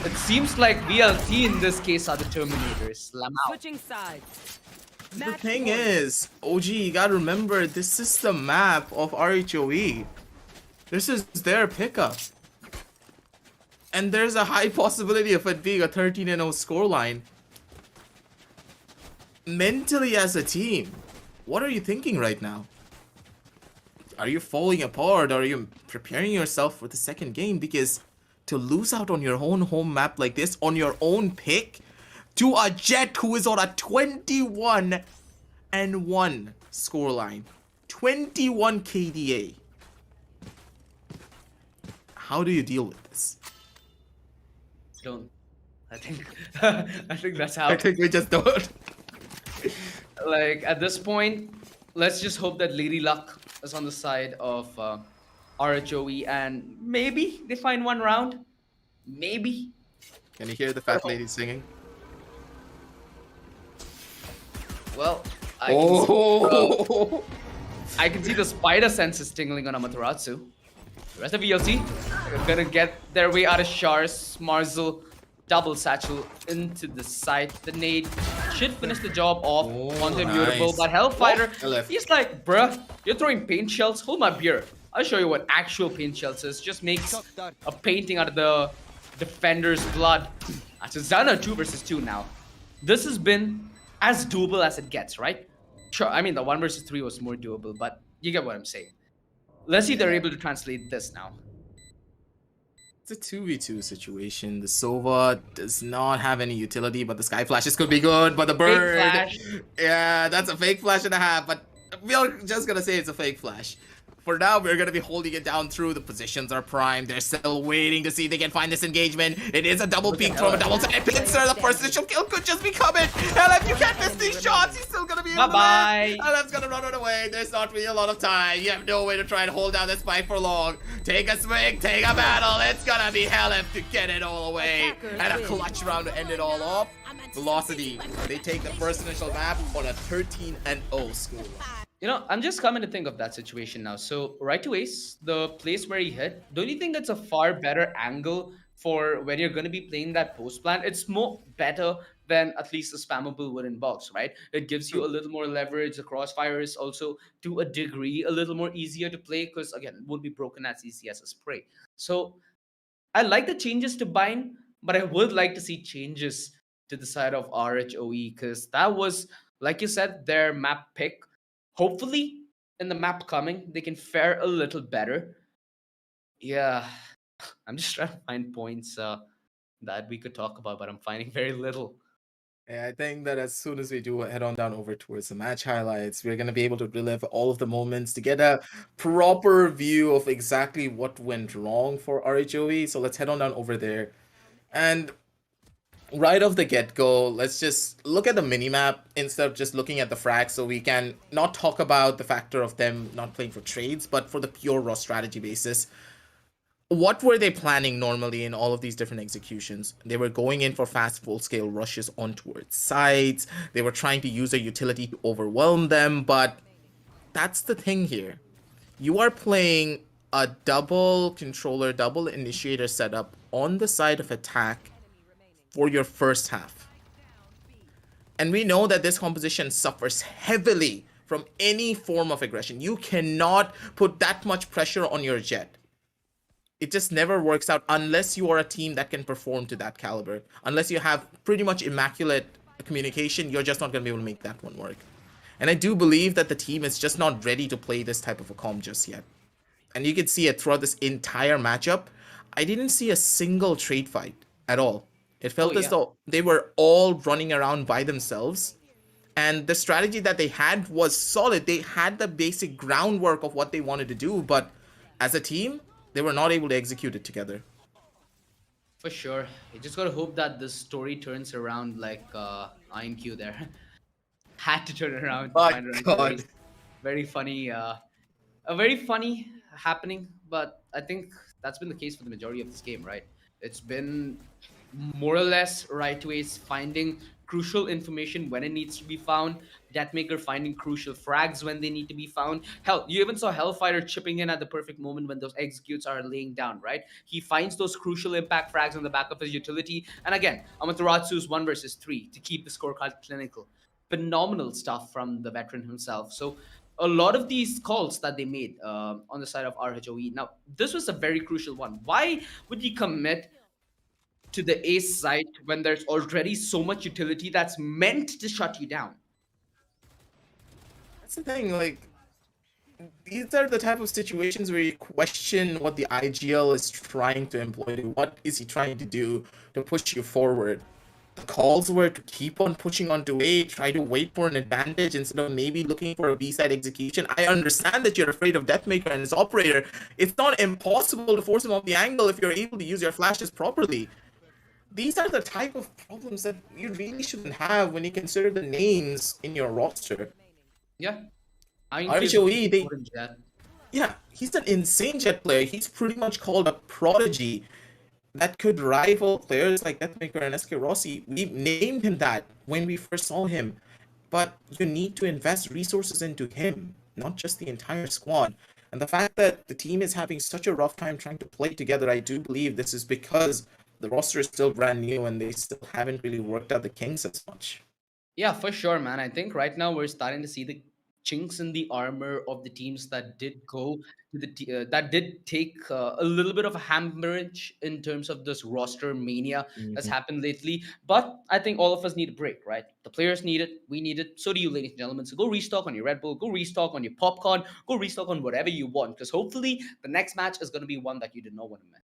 It seems like VLT in this case are the Terminators. Slam out. Switching sides. The Match thing point. is, OG, you gotta remember, this is the map of RHOE. This is their pickup. And there's a high possibility of it being a 13-0 scoreline. Mentally as a team, what are you thinking right now? Are you falling apart? Are you preparing yourself for the second game? Because to lose out on your own home map like this, on your own pick, to a Jet who is on a 21-1 scoreline. 21 KDA. How do you deal with this? Don't. I think I think that's how. I think we just don't. Like at this point, let's just hope that Lady Luck is on the side of RHOE and maybe they find one round. Maybe. Can you hear the fat lady singing? Well, Oh! I can see the spider senses tingling on Amaterasu. The rest of VLC are gonna get their way out of Shars. Marzel, double satchel into the site. The nade should finish the job off onto Immutable, nice. but Hellfighter, LF. he's like, bruh, you're throwing paint shells? Hold my beer. I'll show you what actual paint shells is. Just makes a painting out of the defender's blood. That's a Zana 2 versus 2 now. This has been as doable as it gets, right? Sure, I mean, the 1 versus 3 was more doable, but you get what I'm saying. Let's see if they're able to translate this now. It's a 2v2 situation. The Sova does not have any utility, but the Sky Flashes could be good. But the bird, flash. yeah, that's a fake flash and a half. But we're just gonna say it's a fake flash. For now, we're gonna be holding it down through. The positions are primed. They're still waiting to see if they can find this engagement. It is a double peek from a double-sided pincer. The first initial kill could just be coming. LF, you can't miss these shots. He's still gonna be able to Bye-bye. live. LF's gonna run it away. There's not really a lot of time. You have no way to try and hold down this fight for long. Take a swing, take a battle. It's gonna be LF to get it all away. And a clutch round to end it all off. Velocity, they take the first initial map on a 13-0 score. You know, I'm just coming to think of that situation now. So, right to ace, the place where he hit, don't you think that's a far better angle for when you're going to be playing that post plan? It's more better than at least a spammable wooden box, right? It gives you a little more leverage. The crossfire is also, to a degree, a little more easier to play because, again, it won't be broken as easy as a spray. So, I like the changes to bind, but I would like to see changes to the side of RHOE because that was, like you said, their map pick. Hopefully, in the map coming, they can fare a little better. Yeah, I'm just trying to find points that we could talk about, but I'm finding very little. Yeah, I think that as soon as we do head on down over towards the match highlights, we're going to be able to relive all of the moments to get a proper view of exactly what went wrong for RHOE. So let's head on down over there. And right off the get-go, let's just look at the minimap instead of just looking at the frags, so we can not talk about the factor of them not playing for trades, but for the pure raw strategy basis. What were they planning normally in all of these different executions? They were going in for fast full-scale rushes on towards sides. They were trying to use a utility to overwhelm them, but that's the thing here. You are playing a double controller, double initiator setup on the side of attack for your first half. And we know that this composition suffers heavily from any form of aggression. You cannot put that much pressure on your Jet. It just never works out unless you are a team that can perform to that caliber. Unless you have pretty much immaculate communication, you're just not going to be able to make that one work. And I do believe that the team is just not ready to play this type of a comp just yet. And you can see it throughout this entire matchup. I didn't see a single trade fight at all. It felt as though they were all running around by themselves. And the strategy that they had was solid. They had the basic groundwork of what they wanted to do. But as a team, they were not able to execute it together. For sure. You just got to hope that the story turns around like INQ there. Had to turn around. My To find around God. stories. Very funny. A very funny happening. But I think that's been the case for the majority of this game, right? It's been more or less right ways, finding crucial information when it needs to be found. Deathmaker finding crucial frags when they need to be found. Hell, you even saw Hellfighter chipping in at the perfect moment when those executes are laying down, right? He finds those crucial impact frags on the back of his utility. And again, Amaterasu's 1 versus 3 to keep the scorecard clinical. Phenomenal stuff from the veteran himself. So a lot of these calls that they made on the side of RHOE. Now, this was a very crucial one. Why would you commit to the ace side when there's already so much utility that's meant to shut you down? That's the thing, like, these are the type of situations where you question what the IGL is trying to employ. What is he trying to do to push you forward? The calls were to keep on pushing onto A, try to wait for an advantage instead of maybe looking for a B-side execution. I understand that you're afraid of Deathmaker and his operator. It's not impossible to force him off the angle if you're able to use your flashes properly. These are the type of problems that you really shouldn't have when you consider the names in your roster. Yeah. RHOE, yeah, he's an insane jet player. He's pretty much called a prodigy that could rival players like Deathmaker and SK Rossi. We named him that when we first saw him. But you need to invest resources into him, not just the entire squad. And the fact that the team is having such a rough time trying to play together, I do believe this is because the roster is still brand new and they still haven't really worked out the kinks as much. Yeah, for sure, man. I think right now we're starting to see the chinks in the armor of the teams that did go to that did take a little bit of a hammerage in terms of this roster mania that's happened lately. But I think all of us need a break, right? The players need it, we need it, so do you, ladies and gentlemen. So go restock on your Red Bull, go restock on your popcorn, go restock on whatever you want, because hopefully the next match is going to be one that you did not want to miss.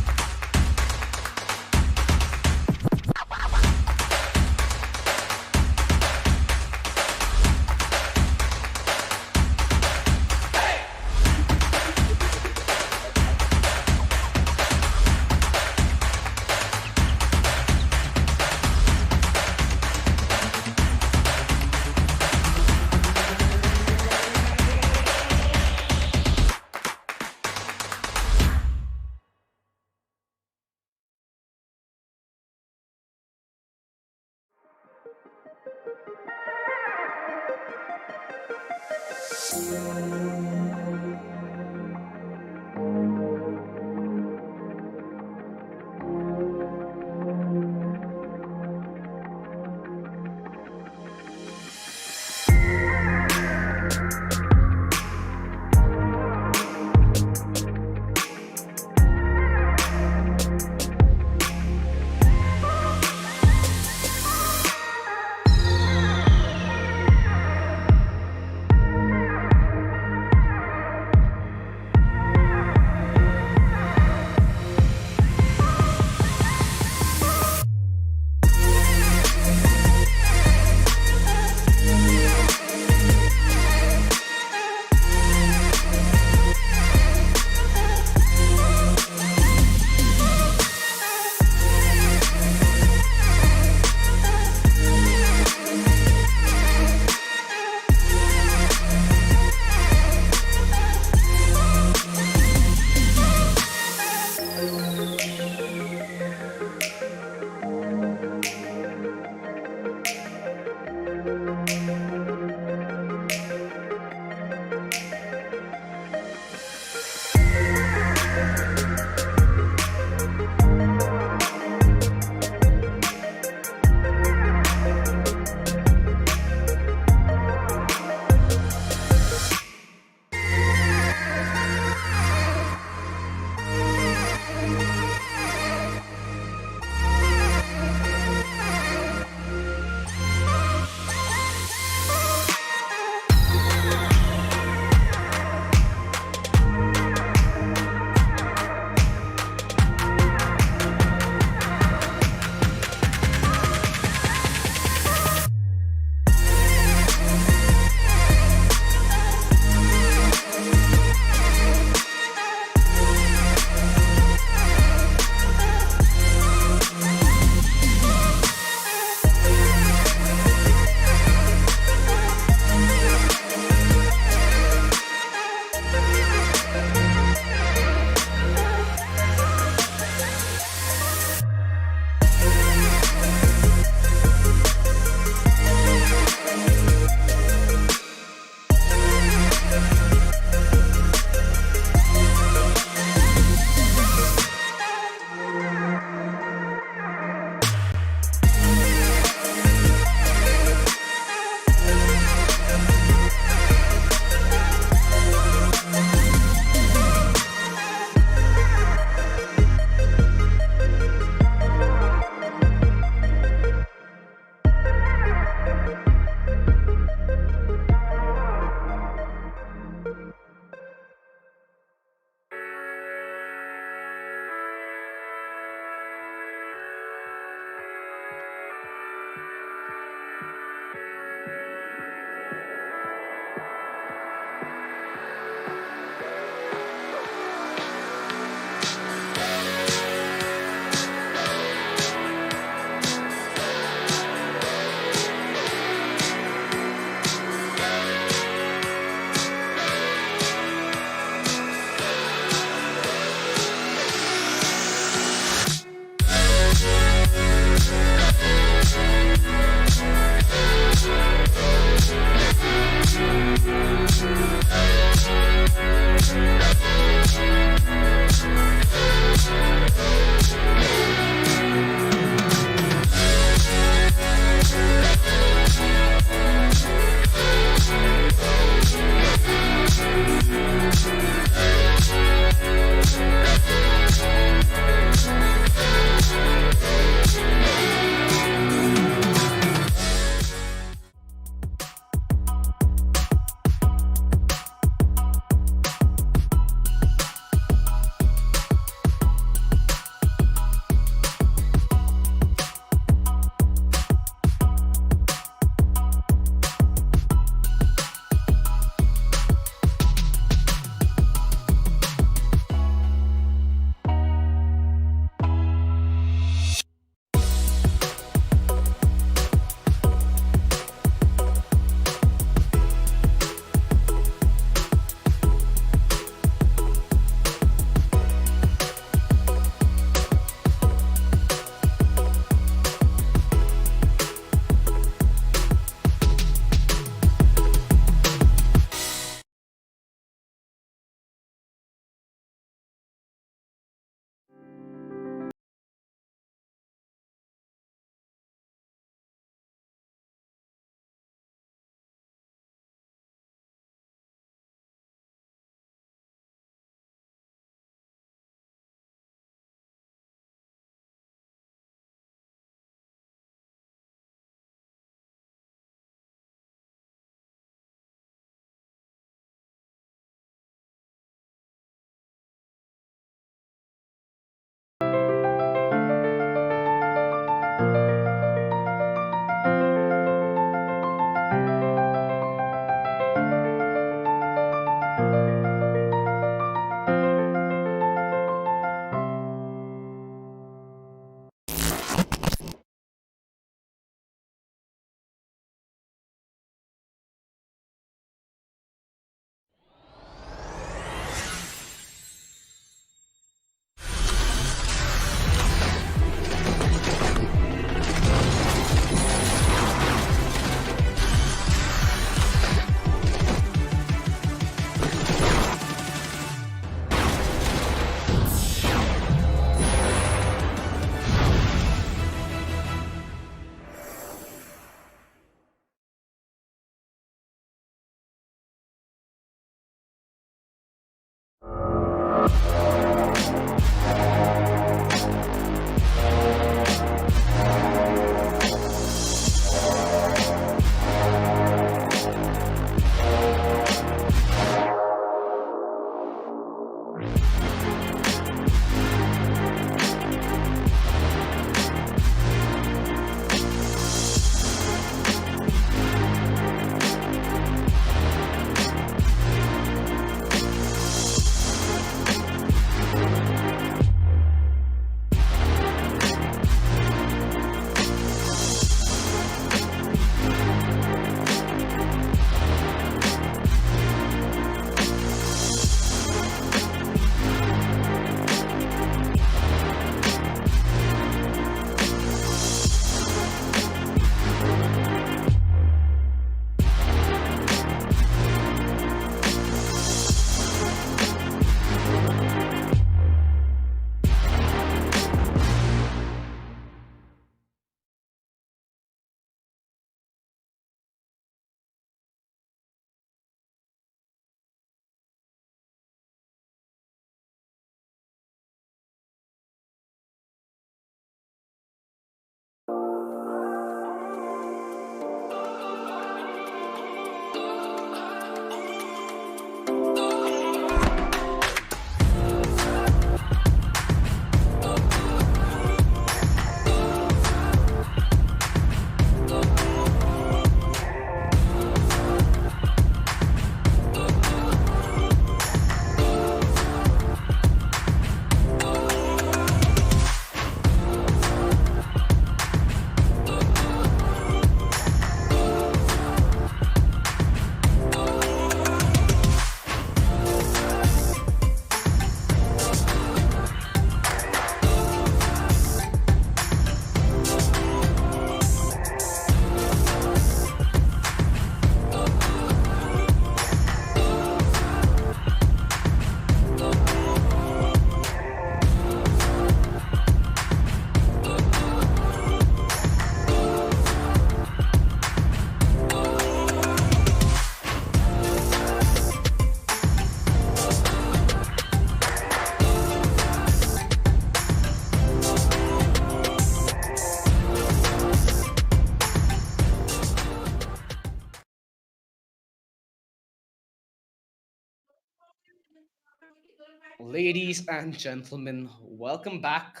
Ladies and gentlemen, welcome back.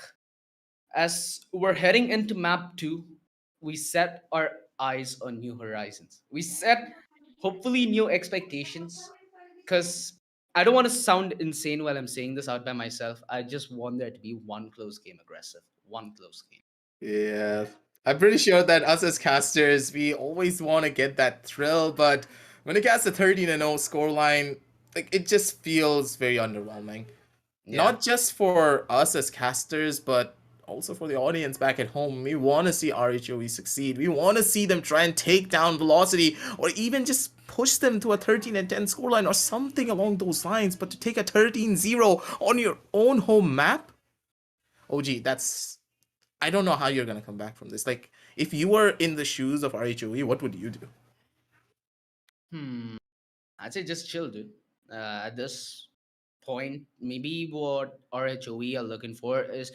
As we're heading into map 2, we set our eyes on new horizons. We set hopefully new expectations because I don't want to sound insane while I'm saying this out by myself. I just want there to be one close game aggressive, one close game. Yeah, I'm pretty sure that us as casters, we always want to get that thrill, but when it gets a 13-0 scoreline, like it just feels very underwhelming. Yeah. Not just for us as casters, but also for the audience back at home. We want to see RHOE succeed. We want to see them try and take down Velocity, or even just push them to a 13-10 scoreline or something along those lines. But to take a 13-0 on your own home map, OG, that's, I don't know how you're gonna come back from this. Like, if you were in the shoes of RHOE, what would you do? Hmm. I'd say just chill, dude. At this point, maybe what RHOE are looking for is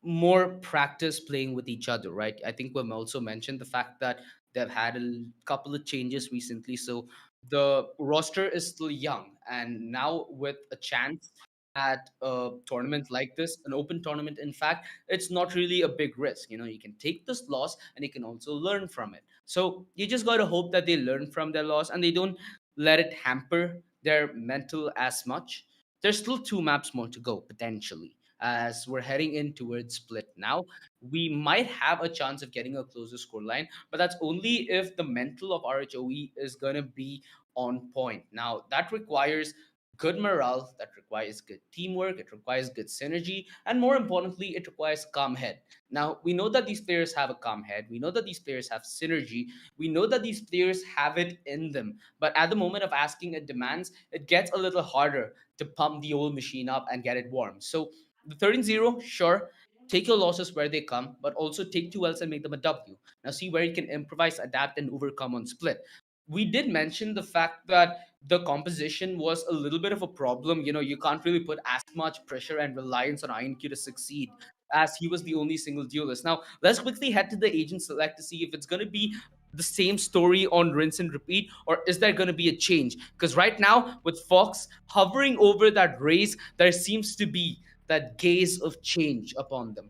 more practice playing with each other, right? I think we've also mentioned the fact that they've had a couple of changes recently. So the roster is still young. And now, with a chance at a tournament like this, an open tournament, in fact, it's not really a big risk. You can take this loss and you can also learn from it. So you just got to hope that they learn from their loss and they don't let it hamper their mental as much. There's still two maps more to go potentially. As we're heading in towards split now, we might have a chance of getting a closer scoreline, but that's only if the mental of RHOE is gonna be on point. Now that requires good morale, that requires good teamwork, it requires good synergy, and more importantly, it requires calm head. Now we know that these players have a calm head, we know that these players have synergy, we know that these players have it in them, but at the moment of asking it demands, it gets a little harder to pump the old machine up and get it warm. So the 13-0, sure, take your losses where they come, but also take two L's and make them a W. Now see where you can improvise, adapt, and overcome on split. we did mention the fact that the composition was a little bit of a problem. You can't really put as much pressure and reliance on INQ to succeed, as he was the only single duelist. Now, let's quickly head to the agent select to see if it's going to be the same story on rinse and repeat, or is there going to be a change? Because right now, with Fox hovering over that race, there seems to be that gaze of change upon them.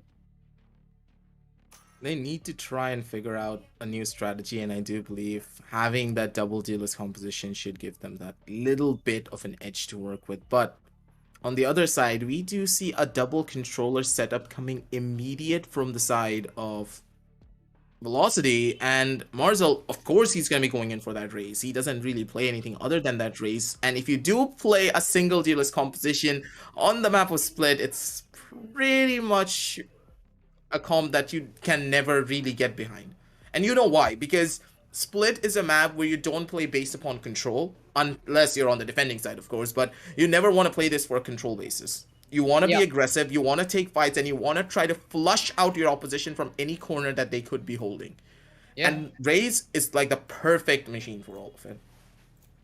They need to try and figure out a new strategy, and I do believe having that double duelist composition should give them that little bit of an edge to work with. But on the other side, we do see a double controller setup coming immediate from the side of Velocity, and Marzel, of course, he's going to be going in for that race. He doesn't really play anything other than that race. And if you do play a single duelist composition on the map of Split, it's pretty much a comp that you can never really get behind. And you know why? Because Split is a map where you don't play based upon control, unless you're on the defending side, of course, but you never want to play this for a control basis. You want to be aggressive, you want to take fights, and you want to try to flush out your opposition from any corner that they could be holding. Yeah. And Raze is like the perfect machine for all of it.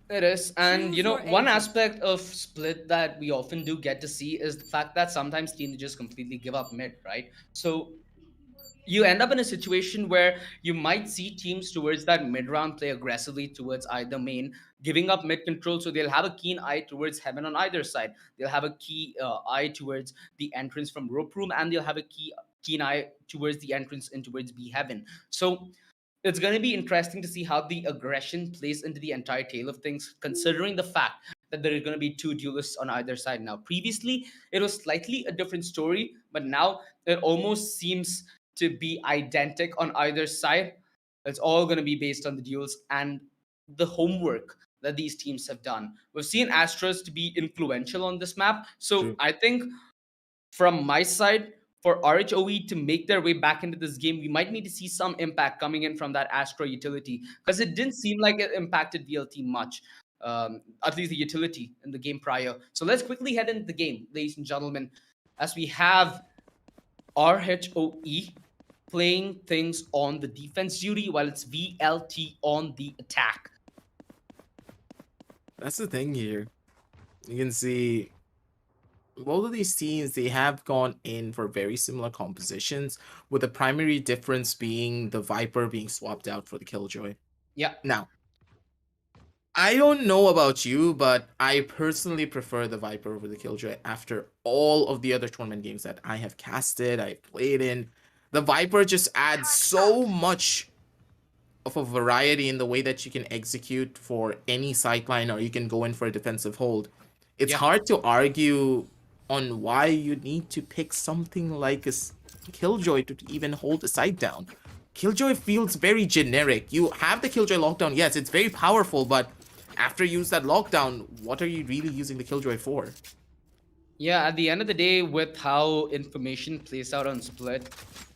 It is. And, one aspect of Split that we often do get to see is the fact that sometimes teams just completely give up mid, right? So you end up in a situation where you might see teams towards that mid round play aggressively towards either main, giving up mid control. So they'll have a keen eye towards heaven on either side. They'll have a key eye towards the entrance from rope room, and they'll have a keen eye towards the entrance in towards B heaven. So it's going to be interesting to see how the aggression plays into the entire tale of things, considering the fact that there are going to be two duelists on either side now. Previously, it was slightly a different story, but now it almost seems to be identical on either side. It's all going to be based on the duels and the homework that these teams have done. We've seen Astros to be influential on this map. So True. I think from my side, for RHOE to make their way back into this game, we might need to see some impact coming in from that Astro utility, because it didn't seem like it impacted VLT much, at least the utility in the game prior. So let's quickly head into the game, ladies and gentlemen, as we have RHOE playing things on the defense duty while it's VLT on the attack. That's the thing here. You can see both of these teams, they have gone in for very similar compositions, with the primary difference being the Viper being swapped out for the Killjoy. Yeah. Now, I don't know about you, but I personally prefer the Viper over the Killjoy after all of the other tournament games that I have casted, I've played in. The Viper just adds so much of a variety in the way that you can execute for any sideline, or you can go in for a defensive hold. It's hard to argue on why you need to pick something like a Killjoy to even hold the side down. Killjoy feels very generic. You have the Killjoy lockdown, yes, it's very powerful, but after you use that lockdown, what are you really using the Killjoy for? Yeah, at the end of the day, with how information plays out on Split,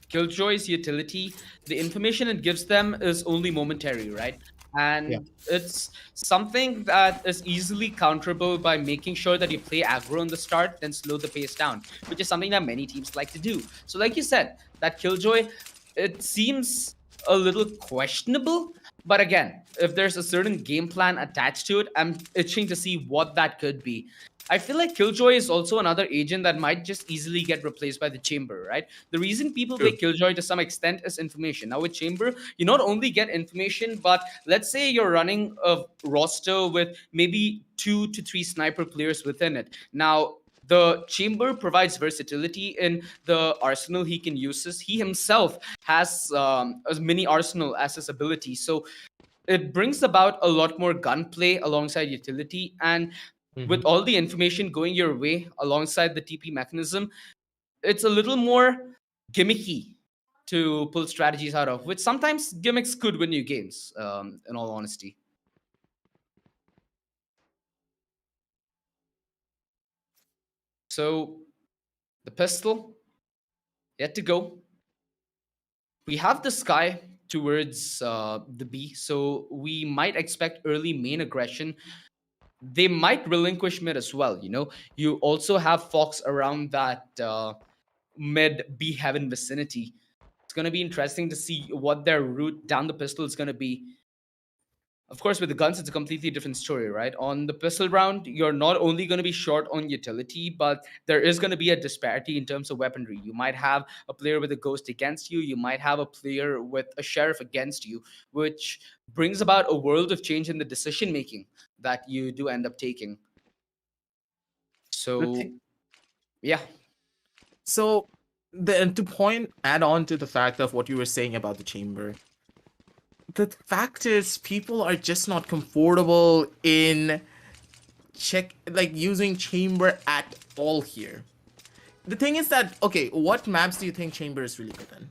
Killjoy's utility, the information it gives them is only momentary, right? And it's something that is easily counterable by making sure that you play aggro in the start, then slow the pace down, which is something that many teams like to do. So like you said, that Killjoy, it seems a little questionable. But again, if there's a certain game plan attached to it, I'm itching to see what that could be. I feel like Killjoy is also another agent that might just easily get replaced by the Chamber, right? The reason people play Killjoy to some extent is information. Now with Chamber, you not only get information, but let's say you're running a roster with maybe 2 to 3 sniper players within it. Now, the Chamber provides versatility in the arsenal he can use. He himself has a mini arsenal as his ability. So it brings about a lot more gunplay alongside utility, and with all the information going your way alongside the TP mechanism, it's a little more gimmicky to pull strategies out of, which sometimes gimmicks could win you games, in all honesty. So the pistol, yet to go. We have the Sky towards the B, so we might expect early main aggression. They might relinquish mid as well, You also have Fox around that mid B heaven vicinity. It's going to be interesting to see what their route down the pistol is going to be. Of course, with the guns, it's a completely different story, right? On the pistol round, you're not only going to be short on utility, but there is going to be a disparity in terms of weaponry. You might have a player with a ghost against you, you might have a player with a sheriff against you, which brings about a world of change in the decision making that you do end up taking. The So, thing- yeah. So, add on to the fact of what you were saying about the chamber. The fact is, people are just not comfortable in using chamber at all here. The thing is that, okay, what maps do you think chamber is really good in?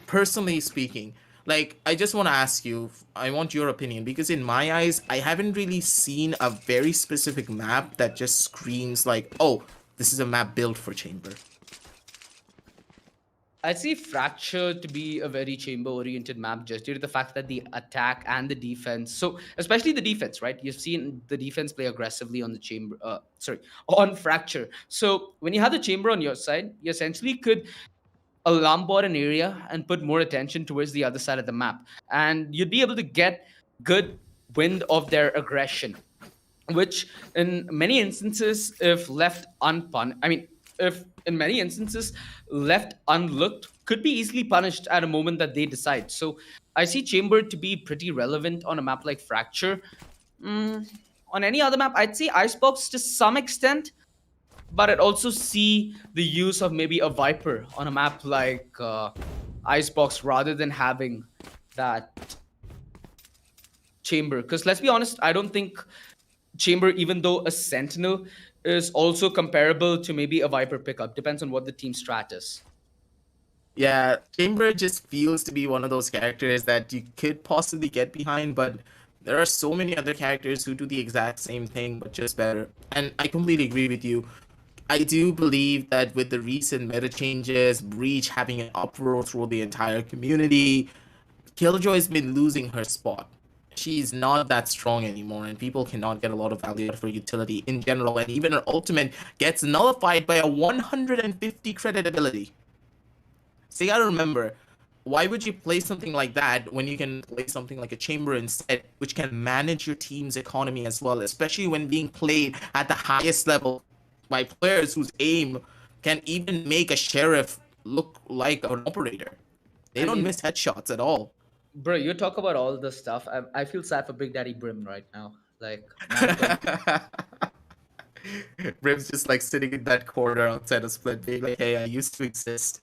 Personally speaking, like, I just want to ask you, I want your opinion, because in my eyes, I haven't really seen a very specific map that just screams like, oh, this is a map built for chamber. I'd say Fracture to be a very chamber-oriented map just due to the fact that the attack and the defense, so especially the defense, right? You've seen the defense play aggressively on the chamber, on Fracture. So when you have the chamber on your side, you essentially could alarm bot an area and put more attention towards the other side of the map. And you'd be able to get good wind of their aggression, which in many instances, if left if in many instances left unlooked, could be easily punished at a moment that they decide. So I see chamber to be pretty relevant on a map like Fracture. On any other map, I'd say Icebox to some extent, but I'd also see the use of maybe a Viper on a map like Icebox rather than having that chamber. Because let's be honest, I don't think chamber, even though a Sentinel, is also comparable to maybe a Viper pickup. Depends on what the team strat is. Yeah, Chamber just feels to be one of those characters that you could possibly get behind, but there are so many other characters who do the exact same thing, but just better. And I completely agree with you. I do believe that with the recent meta changes, Breach having an uproar through the entire community, Killjoy's been losing her spot. She's not that strong anymore, and people cannot get a lot of value out of her utility in general, and even her ultimate gets nullified by a 150 credit ability. So you gotta remember, why would you play something like that when you can play something like a chamber instead, which can manage your team's economy as well, especially when being played at the highest level by players whose aim can even make a sheriff look like an operator. They don't miss headshots at all. Bro, you talk about all this stuff. I feel sad for Big Daddy Brim right now. Like, Brim's just like sitting in that corner outside of Split, being like, hey, I used to exist.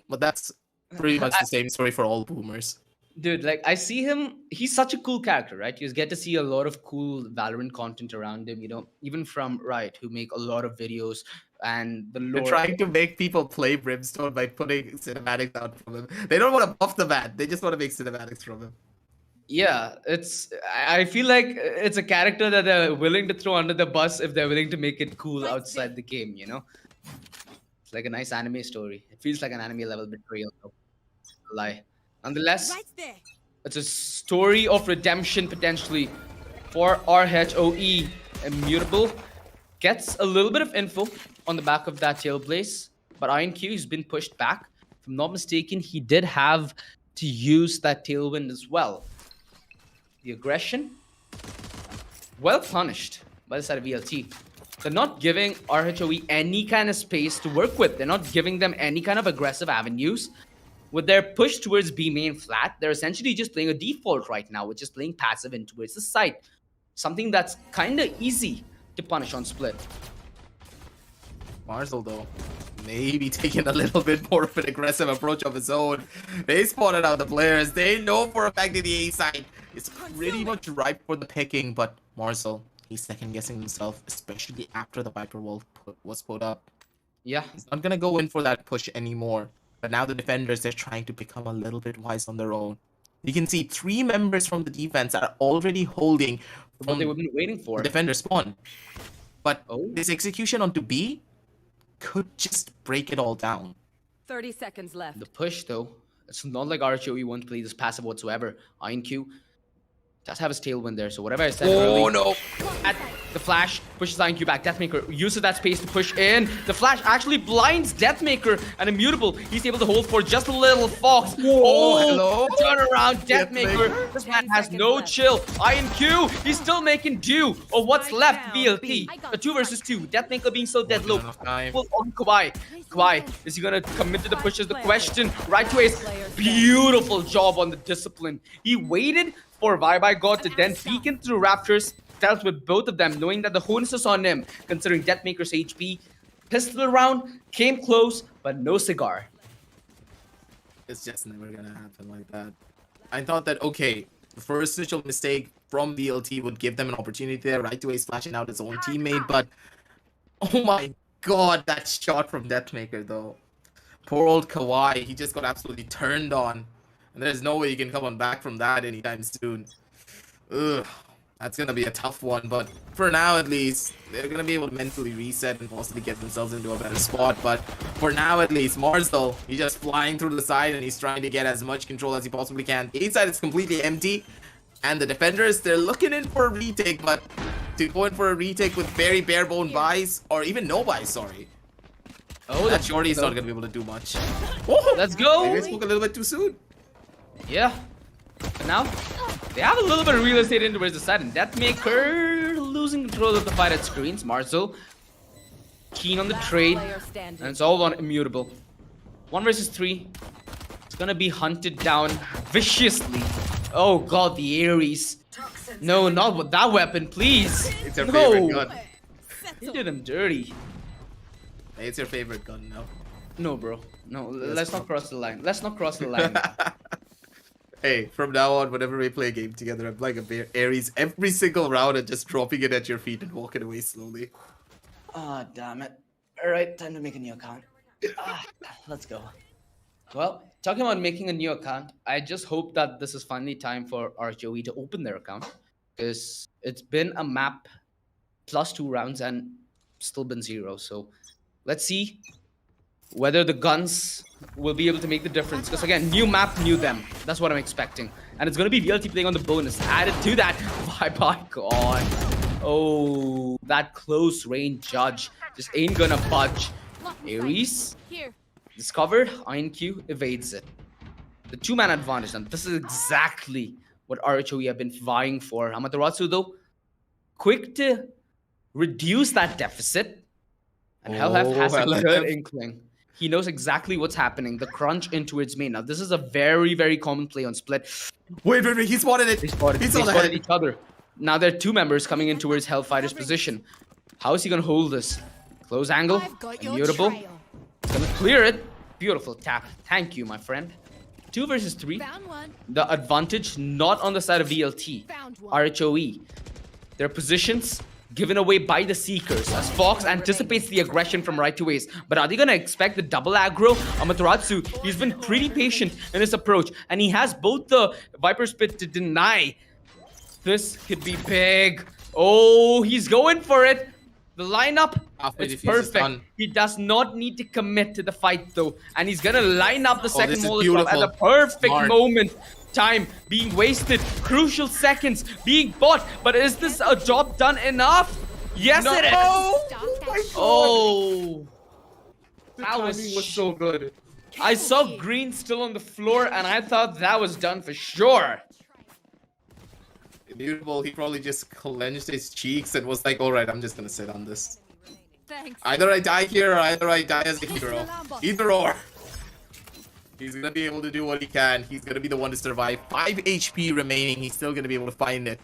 But that's pretty much the same story for all boomers. dude, like I see him. He's such a cool character, right? You get to see a lot of cool Valorant content around him. You know, even from Riot, who make a lot of videos and the They're lore. trying to make people play Brimstone by putting cinematics out from him. They don't want to buff the man. They just want to make cinematics from him. Yeah, I feel like it's a character that they're willing to throw under the bus if they're willing to make it cool outside the game. You know, it's like a nice anime story. It feels like an anime level betrayal. Though. Lie. Nonetheless, Right there. it's a story of redemption potentially for RHOE. Immutable gets a little bit of info on the back of that tailblaze, but INQ has been pushed back. If I'm not mistaken, he did have to use that tailwind as well. The aggression, well punished by the side of VLT. They're not giving RHOE any kind of space to work with. They're not giving them any kind of aggressive avenues. With their push towards B main flat, they're essentially just playing a default right now, which is playing passive in towards the site. Something that's kind of easy to punish on split. Marzel, though, maybe taking a little bit more of an aggressive approach of his own. They spotted out the players. They know for a fact that the A side is pretty much ripe for the picking, but Marzel, he's second-guessing himself, especially after the Viper wall was put up. Yeah. He's not going to go in for that push anymore. But now the defenders, they're trying to become a little bit wise on their own. You can see 3 members from the defense are already holding What they would be waiting for. the defender spawn. But this execution onto B could just break it all down. 30 seconds left. The push, though, it's not like RHOE won't play this passive whatsoever. INQ does have his tailwind there, so whatever I said earlier. Oh no! The flash pushes INQ back. Deathmaker uses that space to push in. The flash actually blinds Deathmaker, and Immutable, he's able to hold for just a little. Fox. hello. Turn around, Deathmaker. This man has no chill. INQ, he's still making do of what's left. VLT. A 2 versus 2. Deathmaker being so dead low. Full on Kawhi. Kawhi, is he gonna commit to the push is the question. Right to Ace. Beautiful job on the discipline. He waited for Bye God to then peek into the Raptors. Dealt with both of them, knowing that the onus is on him, considering Deathmaker's HP. Pistol round, came close, but no cigar. It's just never gonna happen like that. I thought that, okay, the first initial mistake from VLT would give them an opportunity there, right to Ace flashing out his own teammate, but oh my god, that shot from Deathmaker though. Poor old Kawhi, he just got absolutely turned on. And there's no way you can come on back from that anytime soon. Ugh. That's going to be a tough one, but for now at least, they're going to be able to mentally reset and possibly get themselves into a better spot. But for now at least, Marcel, he's just flying through the side and he's trying to get as much control as he possibly can. The A side is completely empty, and the defenders, they're looking in for a retake, but to go in for a retake with very bare-bone buys, or even no buys, sorry. Oh, that shorty's not going to be able to do much. Oh, let's go! Maybe I spoke a little bit too soon. Yeah. But now, they have a little bit of real estate in towards the side, and Deathmaker losing control of the fight at screens. Marcel keen on the trade, and it's all on Immutable. 1 versus 3. It's gonna be hunted down viciously. Oh god, the Ares. No, not with that weapon, please. It's your favorite gun. You did him dirty. Hey, it's your favorite gun now. No, bro. No, let's not cross the line. Let's not cross the line. Hey, from now on, whenever we play a game together, I'm like a Ares every single round and just dropping it at your feet and walking away slowly. Ah, damn it. Alright, time to make a new account. Let's go. Well, talking about making a new account, I just hope that this is finally time for RHOE to open their account. Because it's been a map plus 2 rounds and still been 0. So let's see whether the guns will be able to make the difference. Because again, new map, new them. That's what I'm expecting. And it's going to be VLT playing on the bonus. Added to that, my god. Oh, that close range judge just ain't gonna budge. Ares discovered, INQ evades it. The 2-man advantage, and this is exactly what RHOE have been vying for. Amaterasu though, quick to reduce that deficit. And Hellhef has a good inkling. He knows exactly what's happening. The crunch into its main. Now, this is a very, very common play on Split. Wait, he spotted it. They spotted each other. Now, there are 2 members coming in towards Hellfighter's position. How is he going to hold this? Close angle. Immutable. He's going to clear it. Beautiful tap. Thank you, my friend. 2 versus 3. The advantage not on the side of VLT. RHOE. Their positions given away by the Seekers as Fox anticipates the aggression from right to Ace. But are they going to expect the double aggro? Amaterasu, he's been pretty patient in his approach, and he has both the Viper Spit to deny. This could be big. Oh, he's going for it. The lineup, it's perfect. He does not need to commit to the fight though, and he's going to line up the second Molotov at the perfect moment. Time being wasted, crucial seconds being bought, but is this a job done enough? Yes, it is. Oh, that was so good. I saw green still on the floor, and I thought that was done for sure. Immutable, he probably just clenched his cheeks and was like, all right, I'm just gonna sit on this. Either I die here or either I die as a hero. Either or. He's gonna be able to do what he can. He's gonna be the one to survive. 5 HP remaining. He's still gonna be able to find it.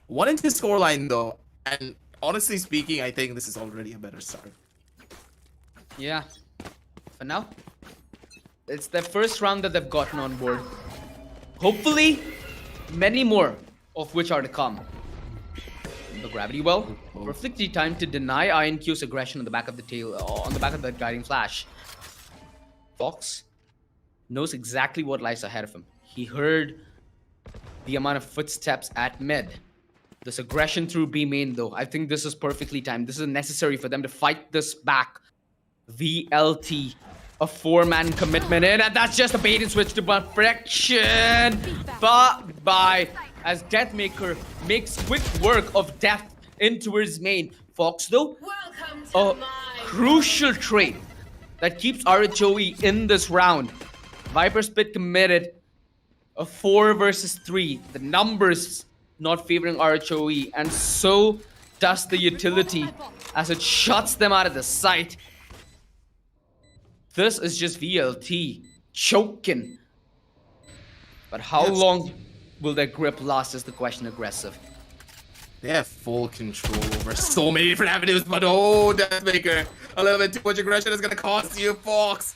1 into scoreline though. And honestly speaking, I think this is already a better start. Yeah. For now, it's their first round that they've gotten on board. Hopefully, many more of which are to come. The gravity well. Perfectly timed to deny INQ's aggression on the back of the tail, on the back of that guiding flash. Fox knows exactly what lies ahead of him. He heard the amount of footsteps at mid. This aggression through B main though, I think this is perfectly timed. This is necessary for them to fight this back. VLT, a 4-man commitment in, and that's just a bait and switch to perfection. Bye-bye. As Deathmaker makes quick work of Death in towards main. Fox though, a crucial trade that keeps RHOE in this round. Viper Spit committed a 4 versus 3. The numbers not favoring RHOE, and so does the utility as it shuts them out of the sight. This is just VLT choking. But how long will their grip last is the question. Aggressive. They have full control over so many different avenues, but oh, Deathmaker, a little bit too much aggression is gonna cost you, Fox.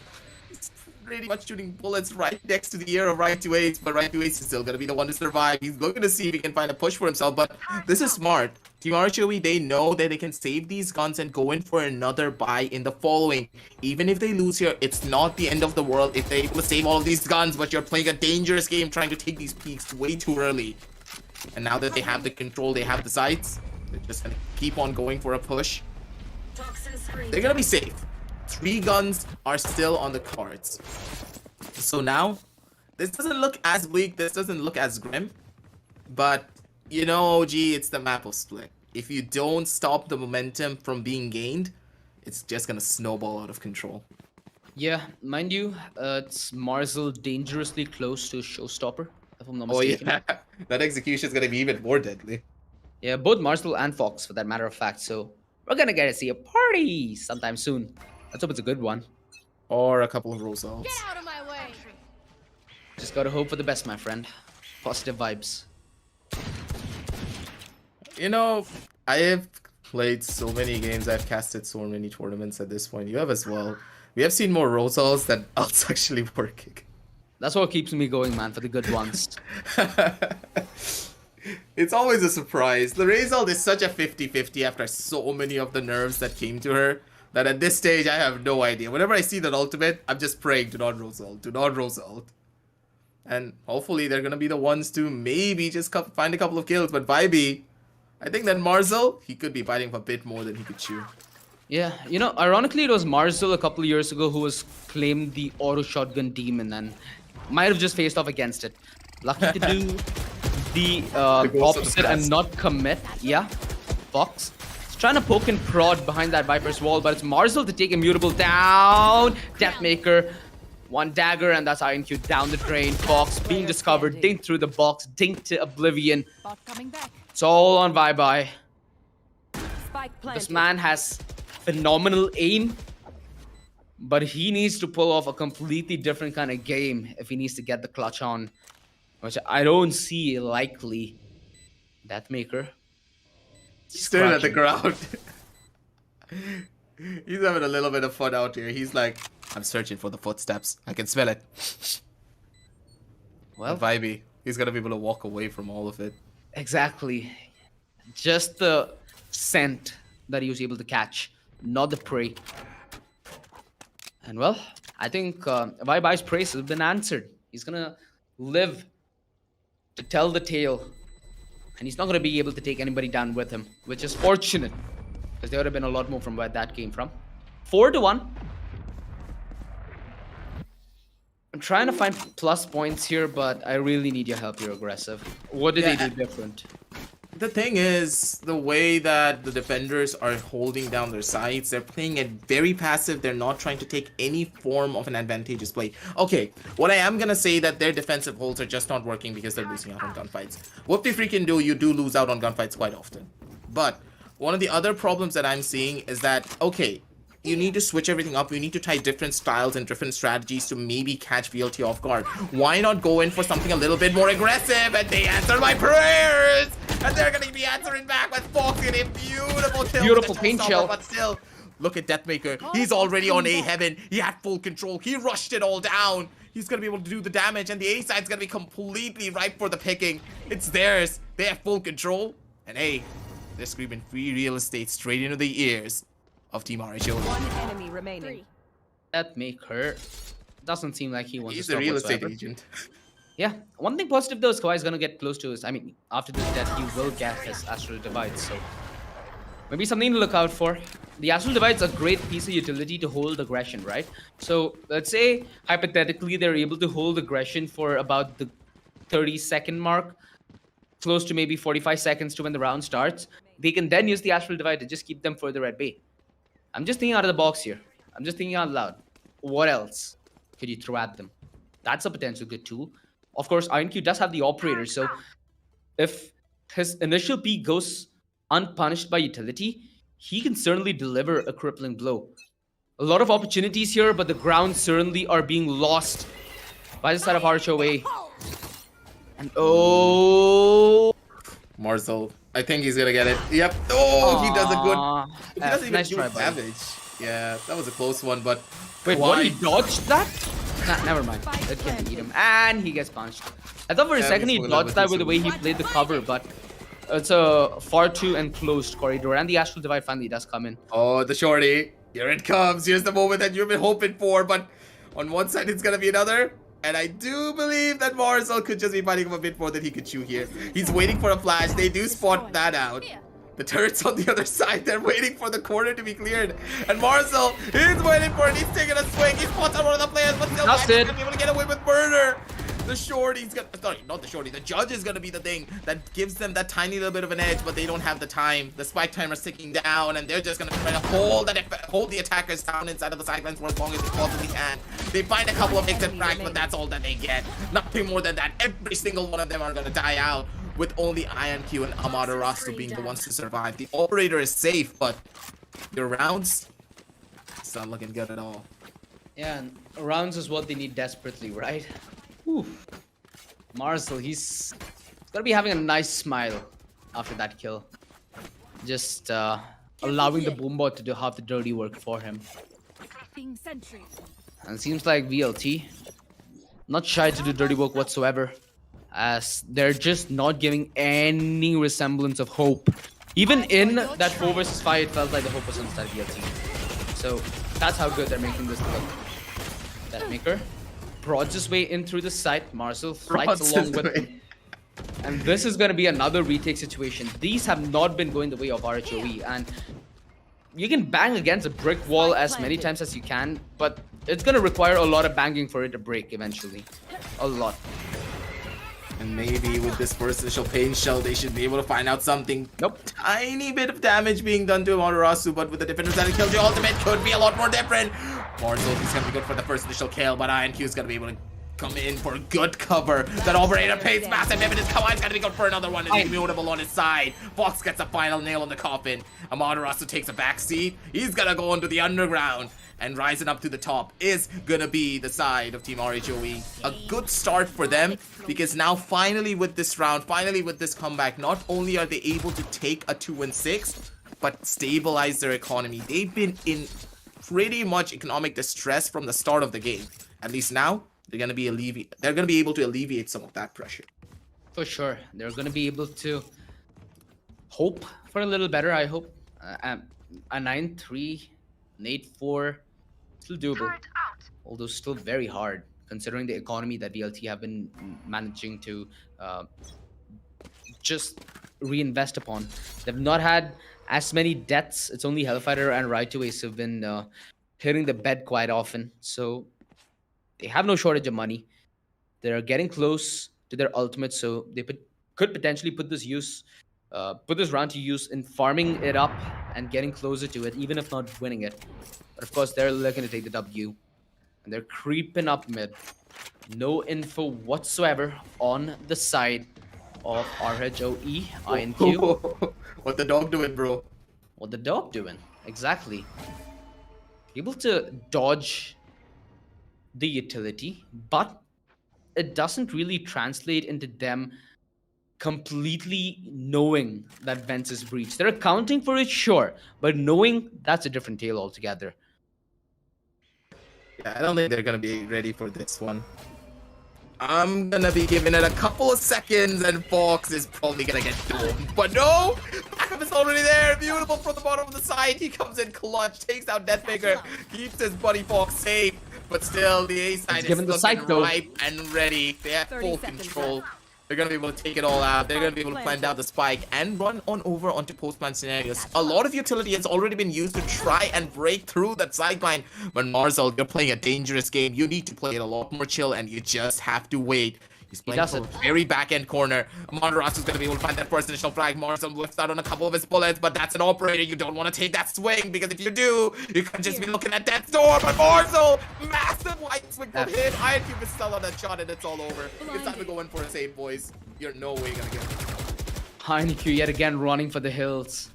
He's pretty much shooting bullets right next to the ear of Right to Ace, but Right to Ace is still gonna be the one to survive. He's looking to see if he can find a push for himself, but this is smart. Team RHOE, they know that they can save these guns and go in for another buy in the following. Even if they lose here, it's not the end of the world if they're able to save all of these guns, but you're playing a dangerous game trying to take these peaks way too early. And now that they have the control, they have the sights, they're just gonna keep on going for a push. They're gonna be safe. 3 guns are still on the cards. So now, this doesn't look as bleak, this doesn't look as grim, but you know, OG, it's the map of split. If you don't stop the momentum from being gained, it's just gonna snowball out of control. Yeah, mind you, it's Marzel dangerously close to Showstopper, if I'm not Oh mistaken. yeah, that execution is gonna be even more deadly. Yeah, both Marzel and Fox, for that matter of fact. So we're gonna get to see a party sometime soon. Let's hope it's a good one. Or a couple of Rosals. Get out of my way. Just gotta hope for the best, my friend. Positive vibes. You know, I have played so many games, I've casted so many tournaments at this point. You have as well. We have seen more Rosals than ults actually working. That's what keeps me going, man, for the good ones. It's always a surprise. The Rosal is such a 50-50 after so many of the nerfs that came to her that at this stage I have no idea. Whenever I see that ultimate, I'm just praying, do not Rosal, do not Rosal. And hopefully they're gonna be the ones to maybe just find a couple of kills. But Vibey, I think that Marzel, he could be biting for a bit more than he could chew. Yeah, you know, ironically, it was Marzel a couple of years ago who was claimed the auto shotgun demon and might have just faced off against it. Lucky to do the opposite and not commit. Yeah, Fox. He's trying to poke and prod behind that Viper's wall, but it's Marzel to take Immutable down. Deathmaker. One dagger, and that's INQ down the drain. Fox being discovered, dinked through the box, dinked to oblivion. Bot coming back. It's all on Vibe. Spike planted. This man has phenomenal aim, but he needs to pull off a completely different kind of game if he needs to get the clutch on, which I don't see likely. Deathmaker. Staring at the ground. He's having a little bit of fun out here. He's like, I'm searching for the footsteps. I can smell it. Well, Vibey, he's gonna be able to walk away from all of it. exactly. Just the scent that he was able to catch, not the prey. And well, I think Vibe's praise has been answered. He's gonna live to tell the tale, and he's not gonna be able to take anybody down with him, which is fortunate, because there would have been a lot more from where that came from. 4-1. I'm trying to find plus points here, but I really need your help. You're aggressive. What did they do different? The thing is, the way that the defenders are holding down their sides, they're playing it very passive. They're not trying to take any form of an advantageous play. Okay, what I am gonna say that their defensive holds are just not working because they're losing out on gunfights. What they freaking do, you do lose out on gunfights quite often. But one of the other problems that I'm seeing is that, okay, you need to switch everything up. You need to try different styles and different strategies to maybe catch VLT off guard. Why not go in for something a little bit more aggressive? And they answer my prayers! And they're gonna be answering back with Fox in a beautiful kill. Beautiful paint shell. But still, look at Deathmaker. He's already on A heaven. He had full control. He rushed it all down. He's gonna be able to do the damage, and the A side's gonna be completely ripe for the picking. It's theirs. They have full control. And hey, they're screaming free real estate straight into the ears of Team RHO. One enemy remaining. Deathmaker doesn't seem like he wants He's to a stop real estate whatsoever. agent. Yeah, one thing positive though is Kawhi is gonna get close to his. I mean, after this death, he will get his Astral Divide. So maybe something to look out for. The Astral Divide is a great piece of utility to hold aggression, right? So let's say hypothetically they're able to hold aggression for about the 30-second mark, close to maybe 45 seconds to when the round starts. they can then use the Astral Divide to just keep them further at bay. I'm just thinking out of the box here. I'm just thinking out loud. What else could you throw at them? That's a potential good tool. Of course, IronQ does have the operator, so if his initial peak goes unpunished by utility, he can certainly deliver a crippling blow. A lot of opportunities here, but the grounds certainly are being lost by the side of RHOA. And oh, Marcel, I think he's gonna get it. Yep. Oh, he does a good. He doesn't even nice do try, buddy. damage. Yeah, that was a close one, but Wait, why? what? He dodged that? Nah, never mind. It can eat him. And he gets punched. I thought for a Yeah, second he he's dodged that with the way too. he played the cover, but it's a far too enclosed corridor. And the Astral Divide finally does come in. Oh, the shorty. Here it comes. Here's the moment that you've been hoping for, but on one side it's gonna be another. And I do believe that Marcel could just be fighting him a bit more than he could chew here. He's waiting for a flash. They do spot that out. The turret's on the other side. They're waiting for the corner to be cleared. And Marcel is waiting for it. He's taking a swing. He spots out one of the players, but still That's he's it. gonna be able to get away with murder. The shorty's gonna, sorry, not the shorty. The judge is gonna be the thing that gives them that tiny little bit of an edge, but they don't have the time. The spike timer's ticking down, and they're just gonna try to hold the attackers down inside of the sidelines for as long as they possibly can. They find a couple of exit frags, but that's all that they get. Nothing more than that. Every single one of them are gonna die out, with only IronQ and Amaterasu being the ones to survive. The operator is safe, but your rounds, it's not looking good at all. Yeah, and rounds is what they need desperately, right? Whew. Marcel, he's gonna be having a nice smile after that kill. Just allowing the boombot to do half the dirty work for him. Sentry. And it seems like VLT, not shy to do dirty work whatsoever, as they're just not giving any resemblance of hope. Even in that 4 versus 5, it felt like the hope was on side VLT. So that's how good they're making this look. That maker prods his way in through the site. Marcel fights Prods along his with way. him. And this is going to be another retake situation. These have not been going the way of RHOE. And you can bang against a brick wall as many times as you can, but it's going to require a lot of banging for it to break eventually. A lot. And maybe with this first initial pain shell, they should be able to find out something. Nope. Tiny bit of damage being done to Amaterasu, but with the defenders that killed the ultimate could be a lot more different. Marcel is gonna be good for the first initial kill, but IronQ is gonna be able to come in for good cover. That operator pays massive dividends. Come on, he's gonna be good for another one. It's immutable on his side. Fox gets a final nail on the coffin. Amaterasu takes a back seat. He's gonna go into the underground. And rising up to the top is gonna be the side of Team RHOE. A good start for them, because now finally with this round, finally with this comeback, not only are they able to take a 2-6, but stabilize their economy. They've been in pretty much economic distress from the start of the game. At least now, they're gonna be able to alleviate some of that pressure. For sure. They're going to be able to hope for a little better, I hope. A 9-3, an 8-4. Still doable, although still very hard considering the economy that VLT have been managing to just reinvest upon. They've not had as many deaths. It's only Hellfighter and Right2Ace who've been hitting the bed quite often, so they have no shortage of money. They're getting close to their ultimate, so they could potentially put this round to use in farming it up and getting closer to it, even if not winning it. But of course, they're looking to take the W. And they're creeping up mid. No info whatsoever on the side of RHOE, INQ. What the dog doing, bro? What the dog doing? Exactly. Able to dodge the utility, but it doesn't really translate into them completely knowing that Vents is breached. They're accounting for it, sure, but knowing, that's a different tale altogether. Yeah, I don't think they're gonna be ready for this one. I'm gonna be giving it a couple of seconds, and Fox is probably gonna get doomed. But no! Backup is already there! Beautiful from the bottom of the side. He comes in clutch, takes out Deathmaker, keeps his buddy Fox safe. But still, the A side is given the looking sight, though. ripe and ready. They have 30 full seconds control. left. They're gonna be able to take it all out. They're gonna be able to plant down the spike and run on over onto postman scenarios. A lot of utility has already been used to try and break through that sideline. But Marcel, you're playing a dangerous game. You need to play it a lot more chill, and you just have to wait. He's He playing does for it. a very back-end corner. Monterasso's going to be able to find that first initial frag. Morrison whiffs out on a couple of his bullets, but that's an operator. You don't want to take that swing, because if you do, you can just be looking at death's door. But Morrison, massive white swing from him. INQ is still on that shot, and it's all over. It's time to go in for a save, boys. You're no way going to get it. INQ yet again running for the hills.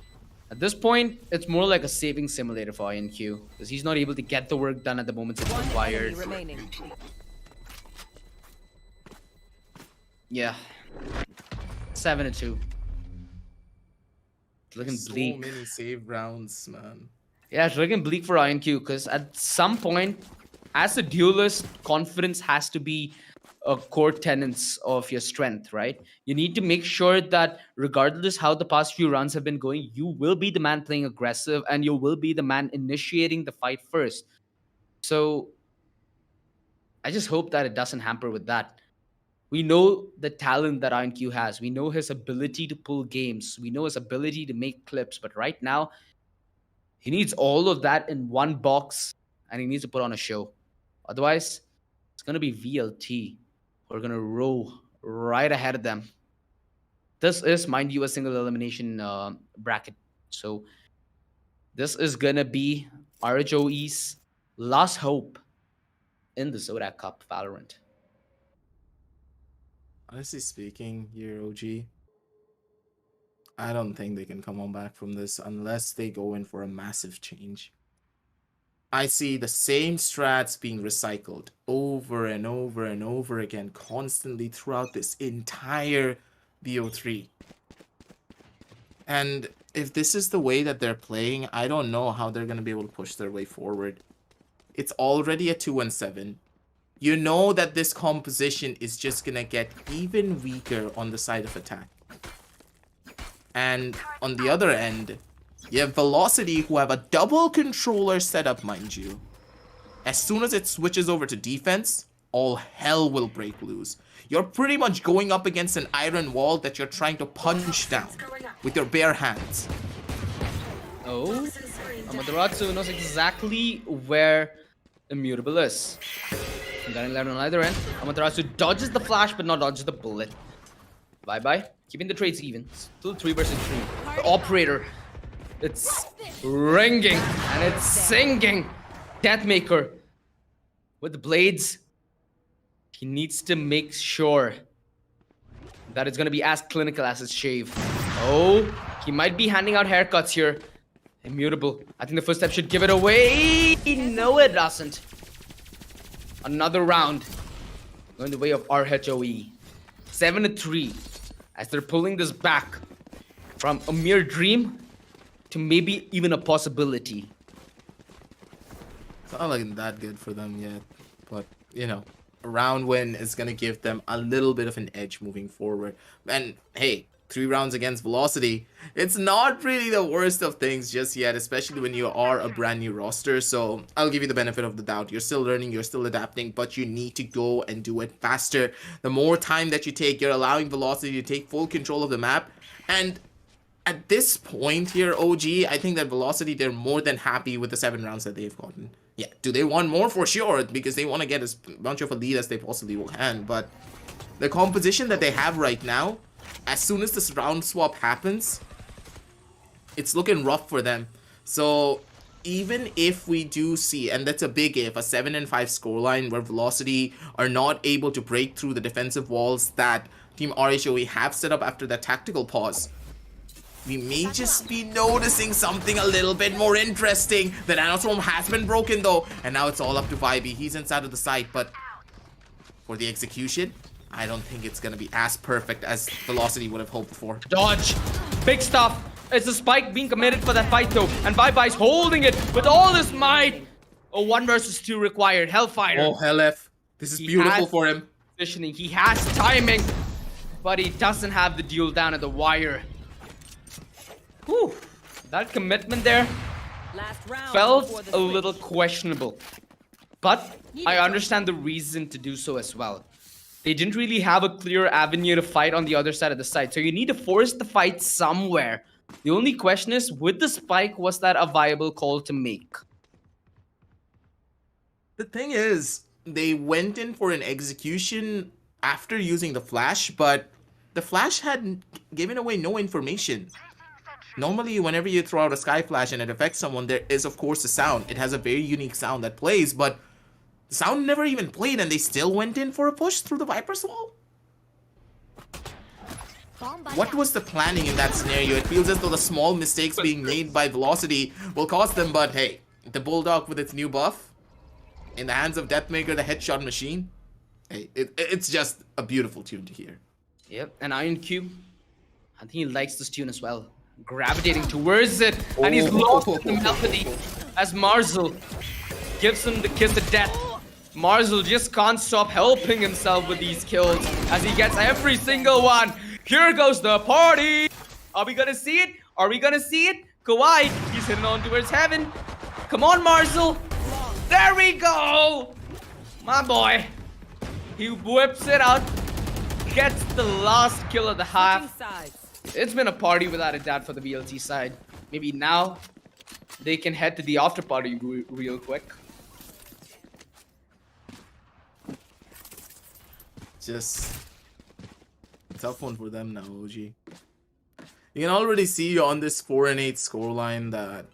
At this point, it's more like a saving simulator for INQ, because he's not able to get the work done at the moment it's required. Remaining. Yeah. 7-2. It's looking So bleak. many save rounds, man. Yeah, it's looking bleak for INQ, because at some point, as a duelist, confidence has to be a core tenets of your strength, right? You need to make sure that regardless how the past few rounds have been going, you will be the man playing aggressive and you will be the man initiating the fight first. So I just hope that it doesn't hamper with that. We know the talent that INQ has. We know his ability to pull games. We know his ability to make clips. But right now, he needs all of that in one box and he needs to put on a show. Otherwise, it's going to be VLT. We're going to roll right ahead of them. This is, mind you, a single elimination bracket. So this is going to be RHOE's last hope in the Zotac Cup Valorant. Honestly speaking, here, OG, I don't think they can come on back from this unless they go in for a massive change. I see the same strats being recycled over and over and over again constantly throughout this entire BO3. And if this is the way that they're playing, I don't know how they're going to be able to push their way forward. It's already a 2-7. You know that this composition is just going to get even weaker on the side of attack. And on the other end, you have Velocity, who have a double controller setup, mind you. As soon as it switches over to defense, all hell will break loose. You're pretty much going up against an iron wall that you're trying to punch down with your bare hands. Oh, Amaterasu knows exactly where Immutable is. Gunning left on either end. Amaterasu dodges the flash, but not dodges the bullet. Bye-bye. Keeping the trades even. Still 3 versus 3. The operator. It's ringing and it's singing. Deathmaker with the blades. He needs to make sure that it's going to be as clinical as his shave. Oh, he might be handing out haircuts here. Immutable. I think the first step should give it away. No, it doesn't. Another round going the way of RHOE. 7-3 as they're pulling this back from a mere dream to maybe even a possibility. It's not looking that good for them yet, but you know, a round win is gonna give them a little bit of an edge moving forward. And hey, 3 rounds against Velocity, it's not really the worst of things just yet, especially when you are a brand new roster. So I'll give you the benefit of the doubt. You're still learning, you're still adapting, but you need to go and do it faster. The more time that you take, you're allowing Velocity to take full control of the map. And at this point here, OG, I think that Velocity, they're more than happy with the 7 rounds that they've gotten. Yeah, do they want more? For sure, because they want to get as much of a lead as they possibly can. But the composition that they have right now, as soon as this round swap happens, it's looking rough for them. So even if we do see, and that's a big if, a 7-5 scoreline where Velocity are not able to break through the defensive walls that Team RHOE have set up after that tactical pause, we may just be noticing something a little bit more interesting. The nanoswarm has been broken though, and now it's all up to Vibey. He's inside of the site, but for the execution, I don't think it's gonna be as perfect as Velocity would have hoped for. Dodge. Big stuff. It's a spike being committed for that fight though. And Bye-Bye's holding it with all his might. A 1 versus 2 required. Hellfire. Oh, LF. This is beautiful for him. Positioning. He has timing. But he doesn't have the duel down at the wire. Whew. That commitment there Last round felt before the a switch. little questionable. But I understand the reason to do so as well. They didn't really have a clear avenue to fight on the other side of the site. So you need to force the fight somewhere. The only question is, with the spike, was that a viable call to make? The thing is, they went in for an execution after using the flash, but the flash had given away no information. Normally, whenever you throw out a sky flash and it affects someone, there is of course a sound. It has a very unique sound that plays, but the sound never even played and they still went in for a push through the Viper's wall? What was the planning in that scenario? It feels as though the small mistakes being made by Velocity will cost them, but hey, the Bulldog with its new buff, in the hands of Deathmaker, the headshot machine, hey, it's just a beautiful tune to hear. Yep, and Iron Cube, I think he likes this tune as well. Gravitating towards it, and he's lost in the melody as Marzel gives him the kiss of death. Marzel just can't stop helping himself with these kills as he gets every single one. Here goes the party. Are we gonna see it? Are we gonna see it? Kawhi, he's heading on towards heaven. Come on, Marzel. There we go. My boy. He whips it out. Gets the last kill of the half. It's been a party without a doubt for the VLT side. Maybe now they can head to the after party real quick. Just a tough one for them now, OG. You can already see on this 4-8 scoreline that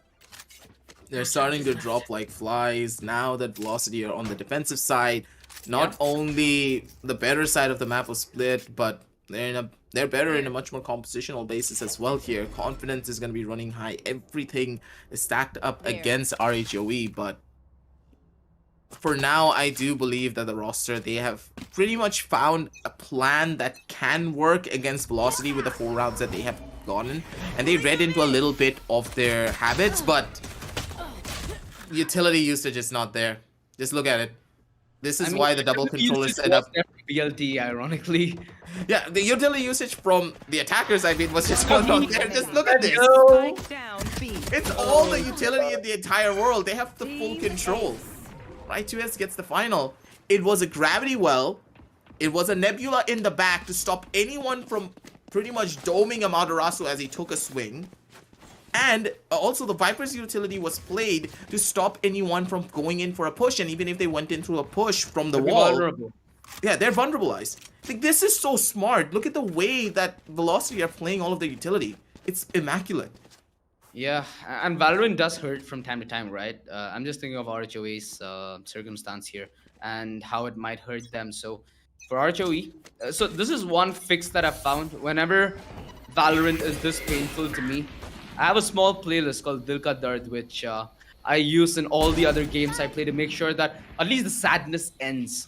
they're starting to drop like flies. Now that Velocity are on the defensive side, not only the better side of the map was split, but they're better in a much more compositional basis as well here. Confidence is going to be running high. Everything is stacked up against RHOE, but for now, I do believe that the roster, they have pretty much found a plan that can work against Velocity with the 4 rounds that they have gotten. And they read into a little bit of their habits, but utility usage is not there. Just look at it. This is why the double controller setup. BLT, ironically. Yeah, the utility usage from the attackers, I mean, was just not there. Just look at this. It's all the utility in the entire world. They have the full control. Right, 2S gets the final. It was a gravity well. It was a nebula in the back to stop anyone from pretty much doming Amaterasu as he took a swing. And also the Viper's utility was played to stop anyone from going in for a push. And even if they went in through a push from the wall, vulnerable. Yeah, they're vulnerabilized. Like, this is so smart. Look at the way that Velocity are playing all of their utility. It's immaculate. Yeah, and Valorant does hurt from time to time, right? I'm just thinking of RHOE's circumstance here and how it might hurt them. So for RHOE, so this is one fix that I've found. Whenever Valorant is this painful to me, I have a small playlist called Dil Ka Dard, which I use in all the other games I play to make sure that at least the sadness ends,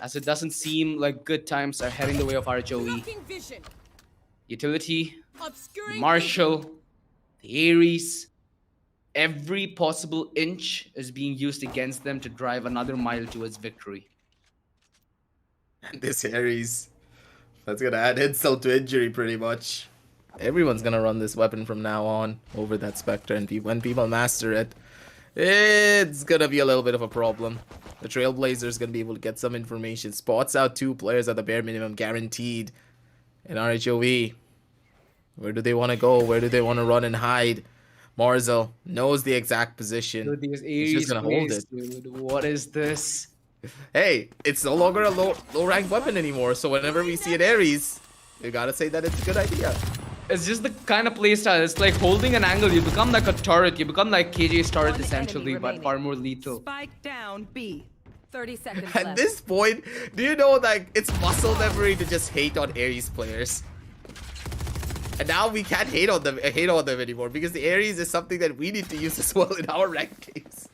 as it doesn't seem like good times are heading the way of RHOE. Utility, Marshall, the Ares, every possible inch is being used against them to drive another mile towards victory. And this Ares, that's gonna add insult to injury pretty much. Everyone's gonna run this weapon from now on over that Spectre, and when people master it, it's gonna be a little bit of a problem. The Trailblazer's gonna be able to get some information, spots out 2 players at the bare minimum guaranteed. And RHOE, where do they want to go? Where do they want to run and hide? Marzel knows the exact position. Dude, these He's just gonna hold it. Dude, what is this? Hey, it's no longer a low rank weapon anymore. So whenever we see an Ares, you gotta say that it's a good idea. It's just the kind of playstyle. It's like holding an angle. You become like a turret. You become like KJ's turret essentially, but far more lethal. Spike down B. 30 seconds At left. this point, do you know that it's muscle memory to just hate on Ares players? And now we can't hate on them anymore because the Ares is something that we need to use as well in our ranked games.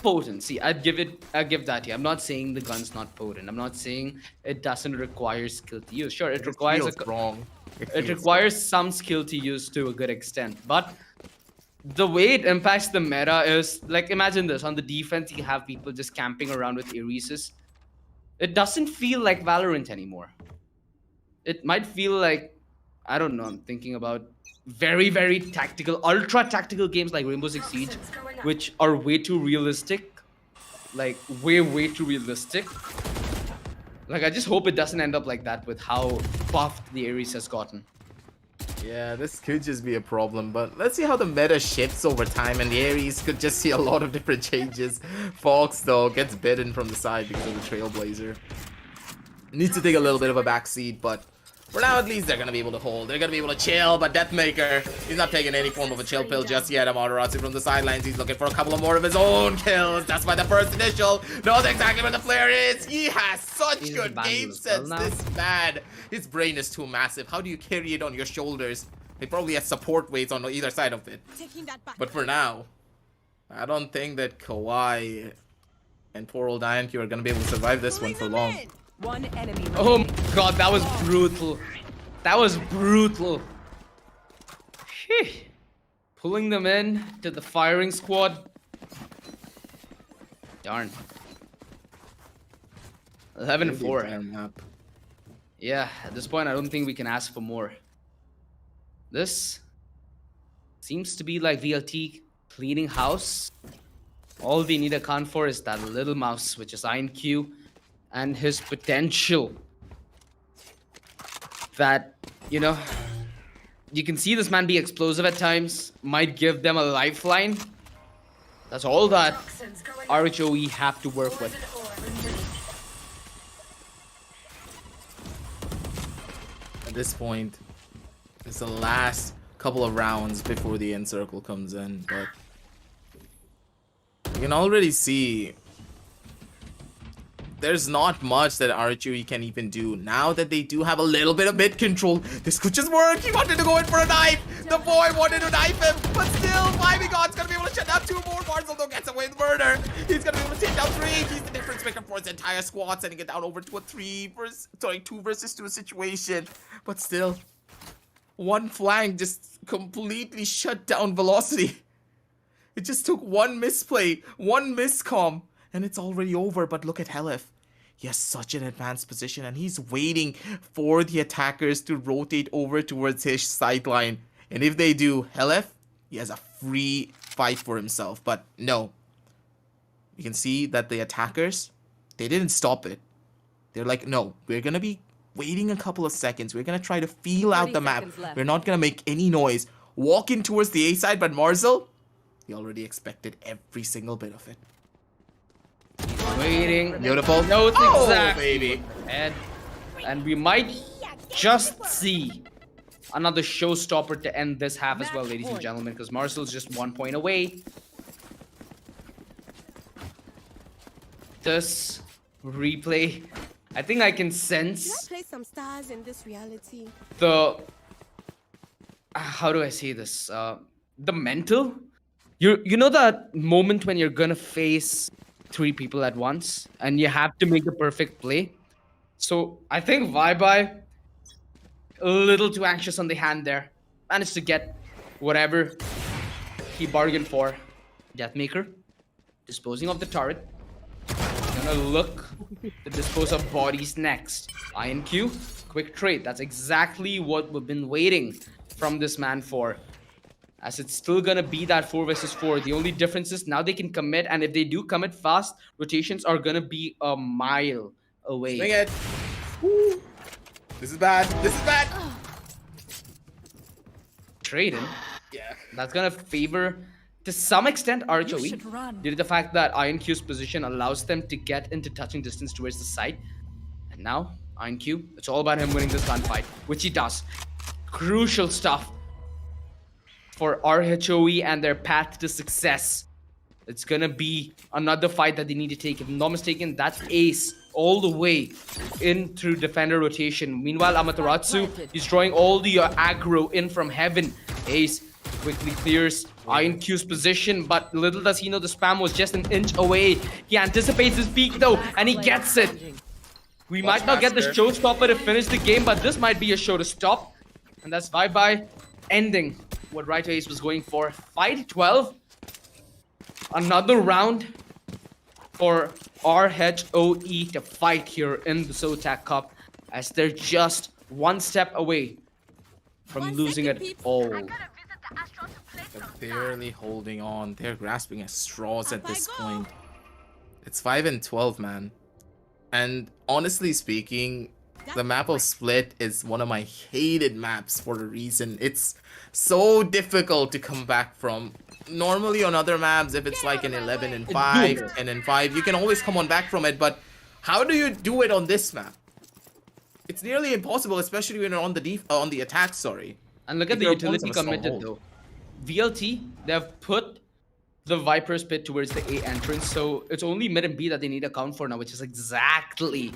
Potent. See, I'd give that here. I'm not saying the gun's not potent. I'm not saying it doesn't require skill to use. Sure, it requires wrong. It requires some skill to use to a good extent, but the way it impacts the meta is like, imagine this: on the defense, you have people just camping around with Areses. It doesn't feel like Valorant anymore. It might feel like, I don't know, I'm thinking about very, very tactical, ultra tactical games like Rainbow Six Siege, which are way too realistic. Like, way too realistic. Like, I just hope it doesn't end up like that with how buffed the Ares has gotten. Yeah, this could just be a problem, but let's see how the meta shifts over time, and the Ares could just see a lot of different changes. Fox, though, gets bitten from the side because of the Trailblazer. needs to take a little bit of a backseat, but for now at least they're gonna be able to hold. They're gonna be able to chill, but Deathmaker, he's not taking any form of a chill pill just yet. Amaterasu from the sidelines, he's looking for a couple of more of his own kills. That's why the first initial knows exactly where the flare is. He has such He's good game sense, this man. His brain is too massive. How do you carry it on your shoulders? He probably has support weights on either side of it. But for now, I don't think that Kawhi and poor old INQ are gonna be able to survive this one for long. One enemy. Oh my god, that was brutal. That was brutal. Sheesh. Pulling them in to the firing squad. Darn. 11-4. Yeah, at this point, I don't think we can ask for more. This seems to be like VLT cleaning house. All we need to account for is that little mouse, which is INQ, and his potential. That, you know, you can see this man be explosive at times, might give them a lifeline. That's all that RHOE have to work with. At this point, it's the last couple of rounds before the end circle comes in, but you can already see there's not much that RHOE can even do now that they do have a little bit of mid control. This could just work. He wanted to go in for a knife. The boy wanted to knife him, but still, God's gonna be able to shut down 2 more. Marcel though gets away with murder. He's gonna be able to take down 3. He's the difference maker for his entire squad, sending it down over to a 2 versus 2 situation. But still, one flank just completely shut down Velocity. It just took one misplay, one miscom, and it's already over. But look at Helif. He has such an advanced position, and he's waiting for the attackers to rotate over towards his sideline. And if they do, Helif, he has a free fight for himself. But no. You can see that the attackers, they didn't stop it. They're like, no, we're going to be waiting a couple of seconds. We're going to try to feel out the map. We're not going to make any noise. Walk in towards the A side, but Marcel, he already expected every single bit of it. Waiting. Beautiful. Notes Oh, exactly. baby. And we might just see another showstopper to end this half as well, ladies and gentlemen, because Marcel's just 1 point away. This replay, I think I can sense Should I play some stars in this reality? the how do I say this? The mental. You know that moment when you're gonna face 3 people at once and you have to make the perfect play. So I think Vibai a little too anxious on the hand there. Managed to get whatever he bargained for. Deathmaker disposing of the turret. Gonna look to dispose of bodies next. INQ, quick trade. That's exactly what we've been waiting from this man for. As it's still gonna be that 4 versus 4. The only difference is now they can commit, and if they do commit fast, rotations are gonna be a mile away. Swing it. Woo. This is bad. This is bad. Trading. Yeah. That's gonna favor, to some extent, RHOE. Due to the fact that INQ's position allows them to get into touching distance towards the site. And now, INQ, it's all about him winning this gunfight, which he does. Crucial stuff for RHOE and their path to success. It's gonna be another fight that they need to take. If I'm not mistaken, that's Ace all the way in through defender rotation. Meanwhile, Amaterasu is drawing all the aggro in from heaven. Ace quickly clears INQ's position, but little does he know the spam was just an inch away. He anticipates his peak though, and he gets it. We might not get the showstopper to finish the game, but this might be a show to stop. And that's bye-bye, ending what Right Ace was going for. 5-12. Another round for RHOE to fight here in the Zotac Cup, as they're just one step away from losing it all. They're barely holding on. They're grasping at straws at this point. It's 5-12, man. And honestly speaking, the map of Split is one of my hated maps for a reason. It's so difficult to come back from. Normally on other maps, if it's like an 11-5, 10-5, you can always come on back from it. But how do you do it on this map? it's nearly impossible, especially when you're on the attack. Sorry. And look at If the your opponents utility have a strong committed hold. though. VLT, they've put the Viper's pit towards the A entrance, so it's only mid and B that they need to account for now, which is exactly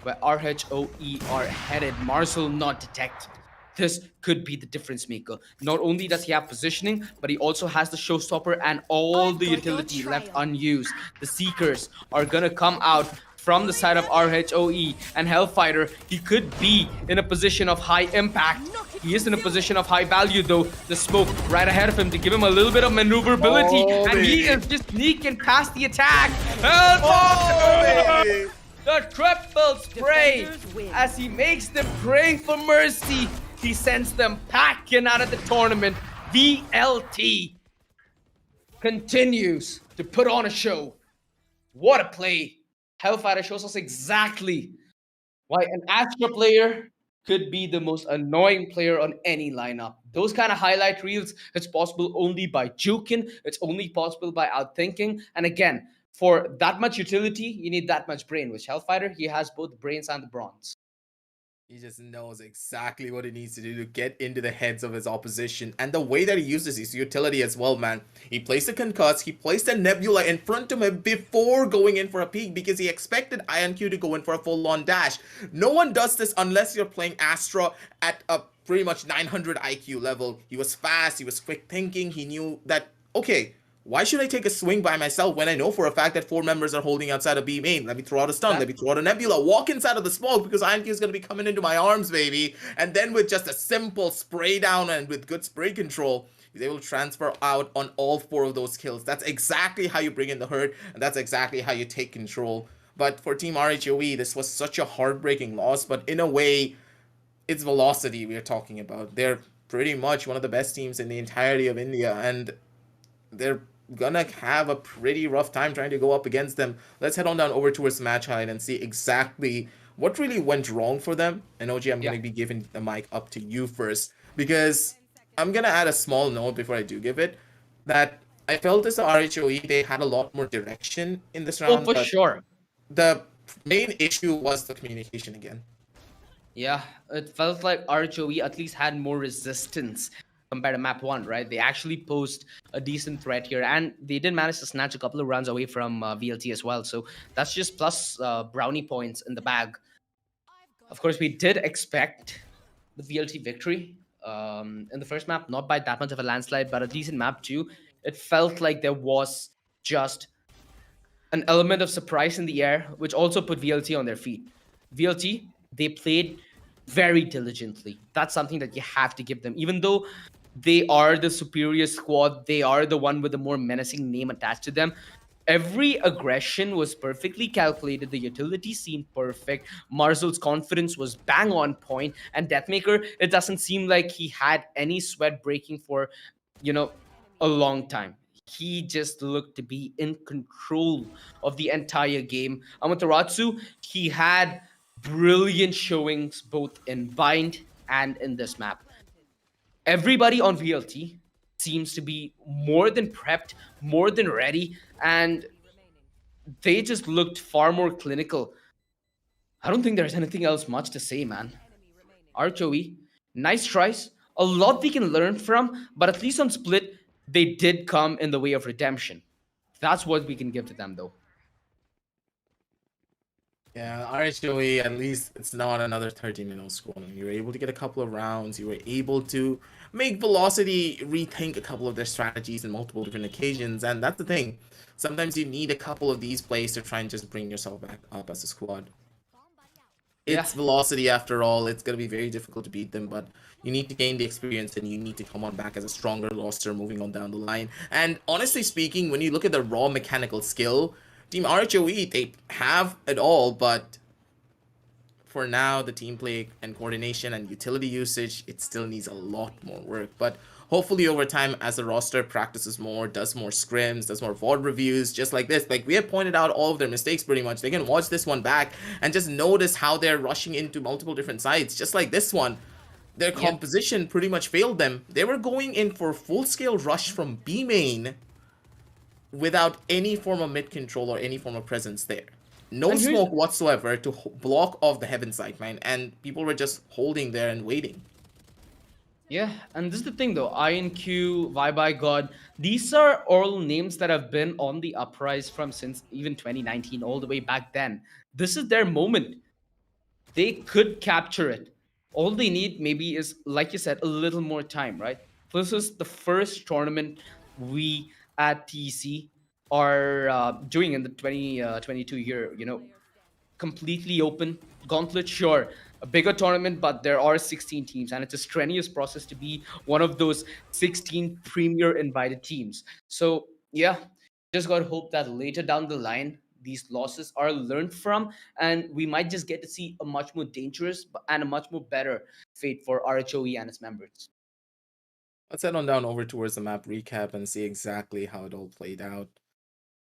where RHOE are headed. Marcel not detected. This could be the difference maker. Not only does he have positioning, but he also has the showstopper and all I've the got utility your left trail. unused. The Seekers are gonna come out from the side of RHOE, and Hellfighter, he could be in a position of high impact. He is in a position of high value though. The smoke right ahead of him to give him a little bit of maneuverability, Oh, and he baby. is just sneaking past the attack. Hellfire! The triple spray Defenders win. as he makes them pray for mercy. He sends them packing out of the tournament. VLT continues to put on a show. What a play. Hellfighter shows us exactly why an Astra player could be the most annoying player on any lineup. Those kind of highlight reels, it's possible only by juking. It's only possible by outthinking. And again, for that much utility, you need that much brain. Which Hellfighter, he has both the brains and the bronze. He just knows exactly what he needs to do to get into the heads of his opposition. And the way that he uses his utility as well, man. He placed a concuss, he placed a nebula in front of him before going in for a peek because he expected INQ to go in for a full-on dash. No one does this unless you're playing Astra at a pretty much 900 IQ level. He was fast, he was quick thinking, he knew that, okay, why should I take a swing by myself when I know for a fact that 4 members are holding outside of B main? Let me throw out a stun, let me throw out a nebula, walk inside of the smoke because INQ is going to be coming into my arms, baby. And then with just a simple spray down and with good spray control, he's able to transfer out on all 4 of those kills. That's exactly how you bring in the hurt, and that's exactly how you take control. But for Team RHOE, this was such a heartbreaking loss, but in a way, it's velocity we're talking about. They're pretty much one of the best teams in the entirety of India, and they're gonna have a pretty rough time trying to go up against them. Let's head on down over towards match height and see exactly what really went wrong for them. And OG, I'm gonna be giving the mic up to you first because I'm gonna add a small note before I do give it that I felt as the RHOE they had a lot more direction in this round. Oh, for but sure. The main issue was the communication again. Yeah, it felt like RHOE at least had more resistance compared to map 1, right? They actually posed a decent threat here, and they did manage to snatch a couple of rounds away from VLT as well. So that's just plus brownie points in the bag. Of course, we did expect the VLT victory in the first map, not by that much of a landslide, but at least in map 2, it felt like there was just an element of surprise in the air, which also put VLT on their feet. VLT, they played very diligently. That's something that you have to give them. Even though they are the superior squad, they are the one with the more menacing name attached to them, every aggression was perfectly calculated. The utility seemed perfect. Marzel's confidence was bang on point. And Deathmaker, it doesn't seem like he had any sweat breaking for, a long time. He just looked to be in control of the entire game. Amaterasu, he had brilliant showings both in Bind and in this map. Everybody on VLT seems to be more than prepped, more than ready, and they just looked far more clinical. I don't think there's anything else much to say, man. RHOE, nice tries, a lot they can learn from, but at least on Split, they did come in the way of redemption. That's what we can give to them, though. Yeah, RHOE, at least it's not another 13-0 score. You were able to get a couple of rounds. You were able to make Velocity rethink a couple of their strategies in multiple different occasions. And that's the thing. Sometimes you need a couple of these plays to try and just bring yourself back up as a squad. It's Velocity after all. It's going to be very difficult to beat them, but you need to gain the experience and you need to come on back as a stronger roster moving on down the line. And honestly speaking, when you look at the raw mechanical skill, Team RHOE, they have it all, but for now, the team play and coordination and utility usage, it still needs a lot more work. But hopefully over time, as the roster practices more, does more scrims, does more VOD reviews, just like this, like we have pointed out all of their mistakes pretty much. They can watch this one back and just notice how they're rushing into multiple different sites, just like this one. Their composition pretty much failed them. They were going in for full-scale rush from B main without any form of mid control or any form of presence there. No And here's smoke whatsoever to block off the heaven sight, man. And people were just holding there and waiting. Yeah, and this is the thing though. INQ, Vibe God, these are all names that have been on the uprise from since even 2019, all the way back then. This is their moment. They could capture it. All they need maybe is, like you said, a little more time, right? This is the first tournament we at TC are doing in the 2022 year, completely open. Gauntlet, sure, a bigger tournament, but there are 16 teams, and it's a strenuous process to be one of those 16 premier invited teams. So, yeah, just got to hope that later down the line, these losses are learned from, and we might just get to see a much more dangerous and a much more better fate for RHOE and its members. Let's head on down over towards the map recap and see exactly how it all played out.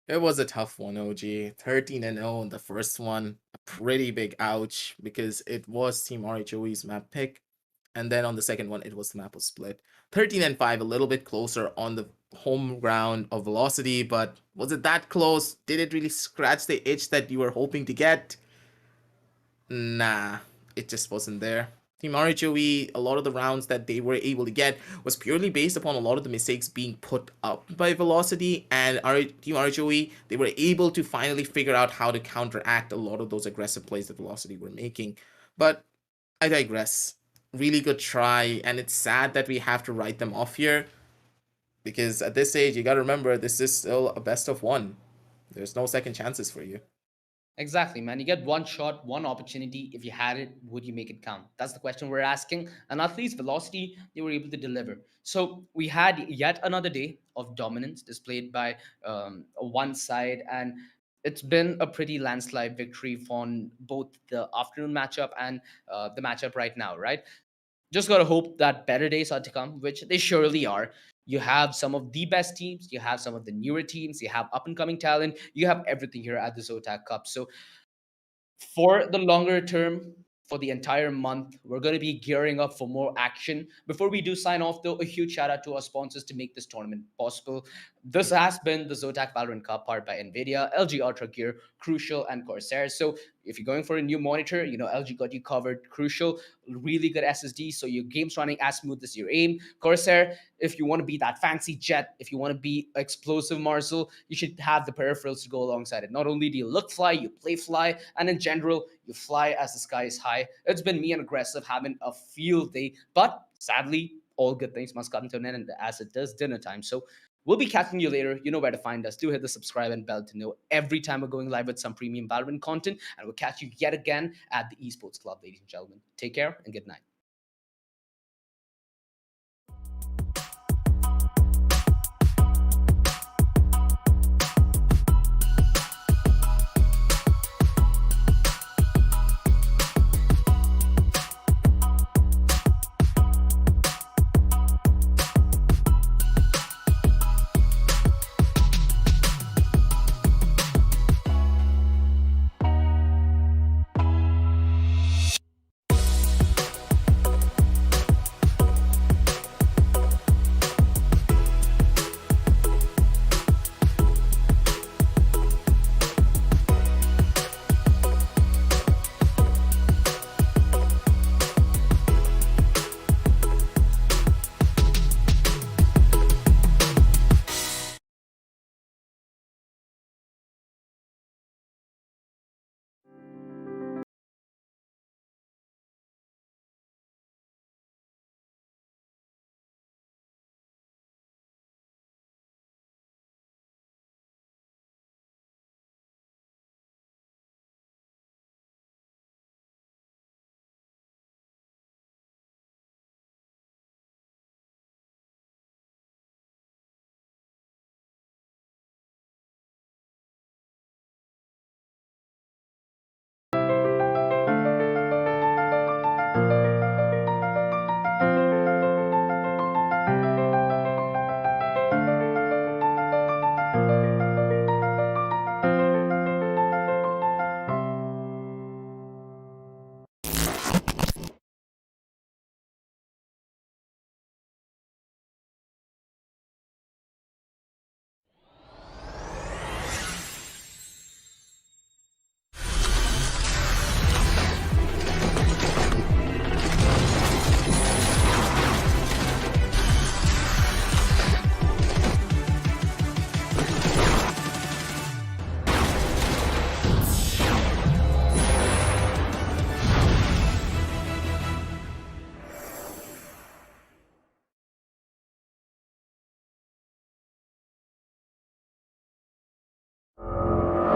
It was a tough one, OG. 13-0 in the first one. A pretty big ouch because it was Team RHOE's map pick. And then on the second one, it was the map was split. 13-5, a little bit closer on the home ground of Velocity, but was it that close? Did it really scratch the itch that you were hoping to get? Nah, it just wasn't there. Team RHOE, a lot of the rounds that they were able to get was purely based upon a lot of the mistakes being put up by Velocity, and Team RHOE, they were able to finally figure out how to counteract a lot of those aggressive plays that Velocity were making. But I digress. Really good try, and it's sad that we have to write them off here, because at this stage, you gotta remember, this is still a best of one. There's no second chances for you. Exactly, man. You get one shot, one opportunity. If you had it, would you make it count? That's the question we're asking. And at least Velocity, they were able to deliver. So we had yet another day of dominance displayed by one side, and it's been a pretty landslide victory on both the afternoon matchup and the matchup right now, right? Just gotta hope that better days are to come, which they surely are. You have some of the best teams, you have some of the newer teams, you have up and coming talent, you have everything here at the Zotac Cup. So for the longer term, for the entire month, we're going to be gearing up for more action. Before we do sign off, though, a huge shout out to our sponsors to make this tournament possible. This has been the Zotac Valorant Cup, powered by NVIDIA, LG Ultragear, Crucial, and Corsair. So if you're going for a new monitor, LG got you covered. Crucial, really good SSD, so your game's running as smooth as your aim. Corsair, if you want to be that fancy jet, if you want to be explosive Marcel, you should have the peripherals to go alongside it. Not only do you look fly, you play fly, and in general, you fly as the sky is high. It's been me and Aggressive having a field day, but sadly, all good things must come to an end, and as it does dinner time. So we'll be catching you later. You know where to find us. Do hit the subscribe and bell to know every time we're going live with some premium Valorant content, and we'll catch you yet again at the Esports Club, ladies and gentlemen. Take care and good night.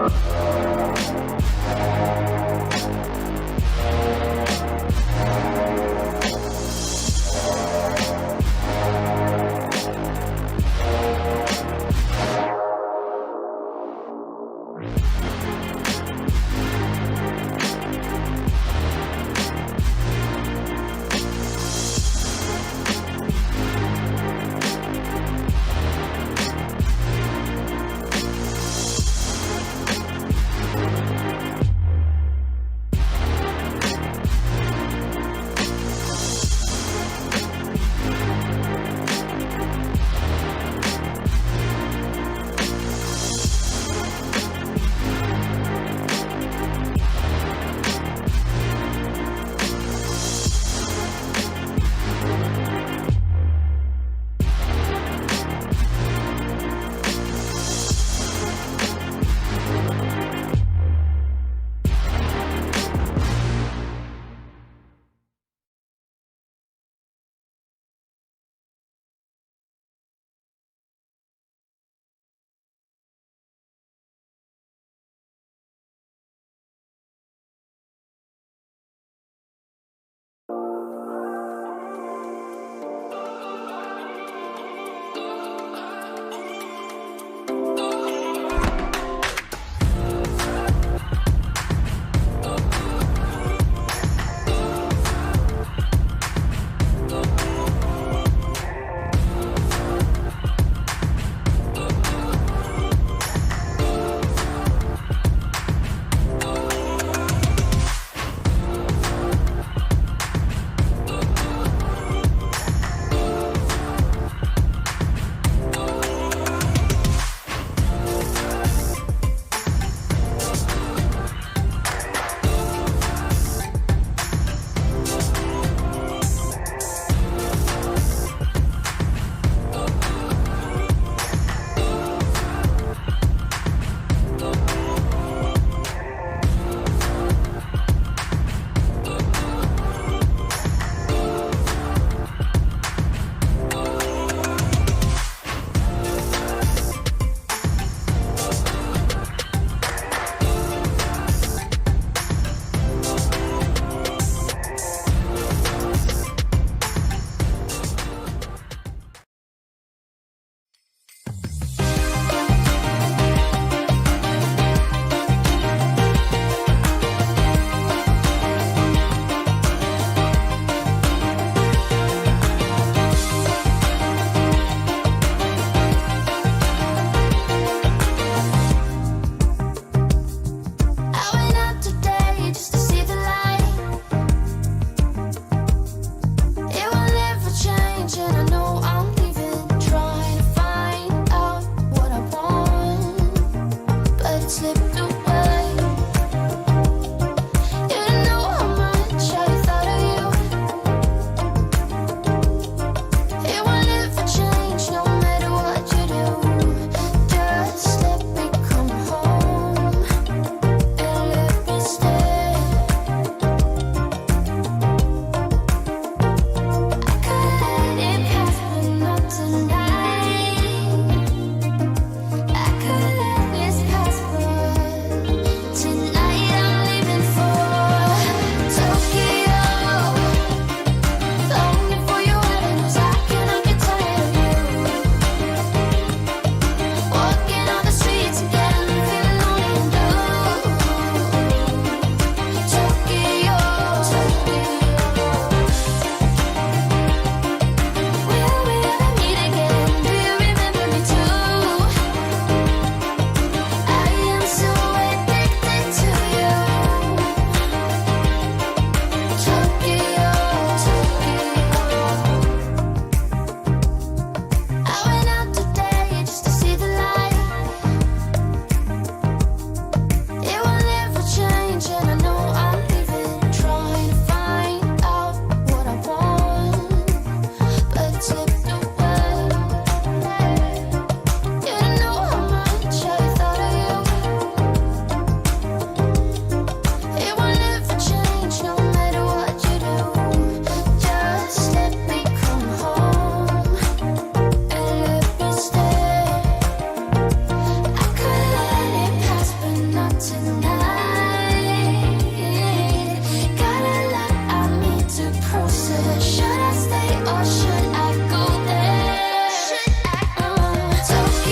Bye.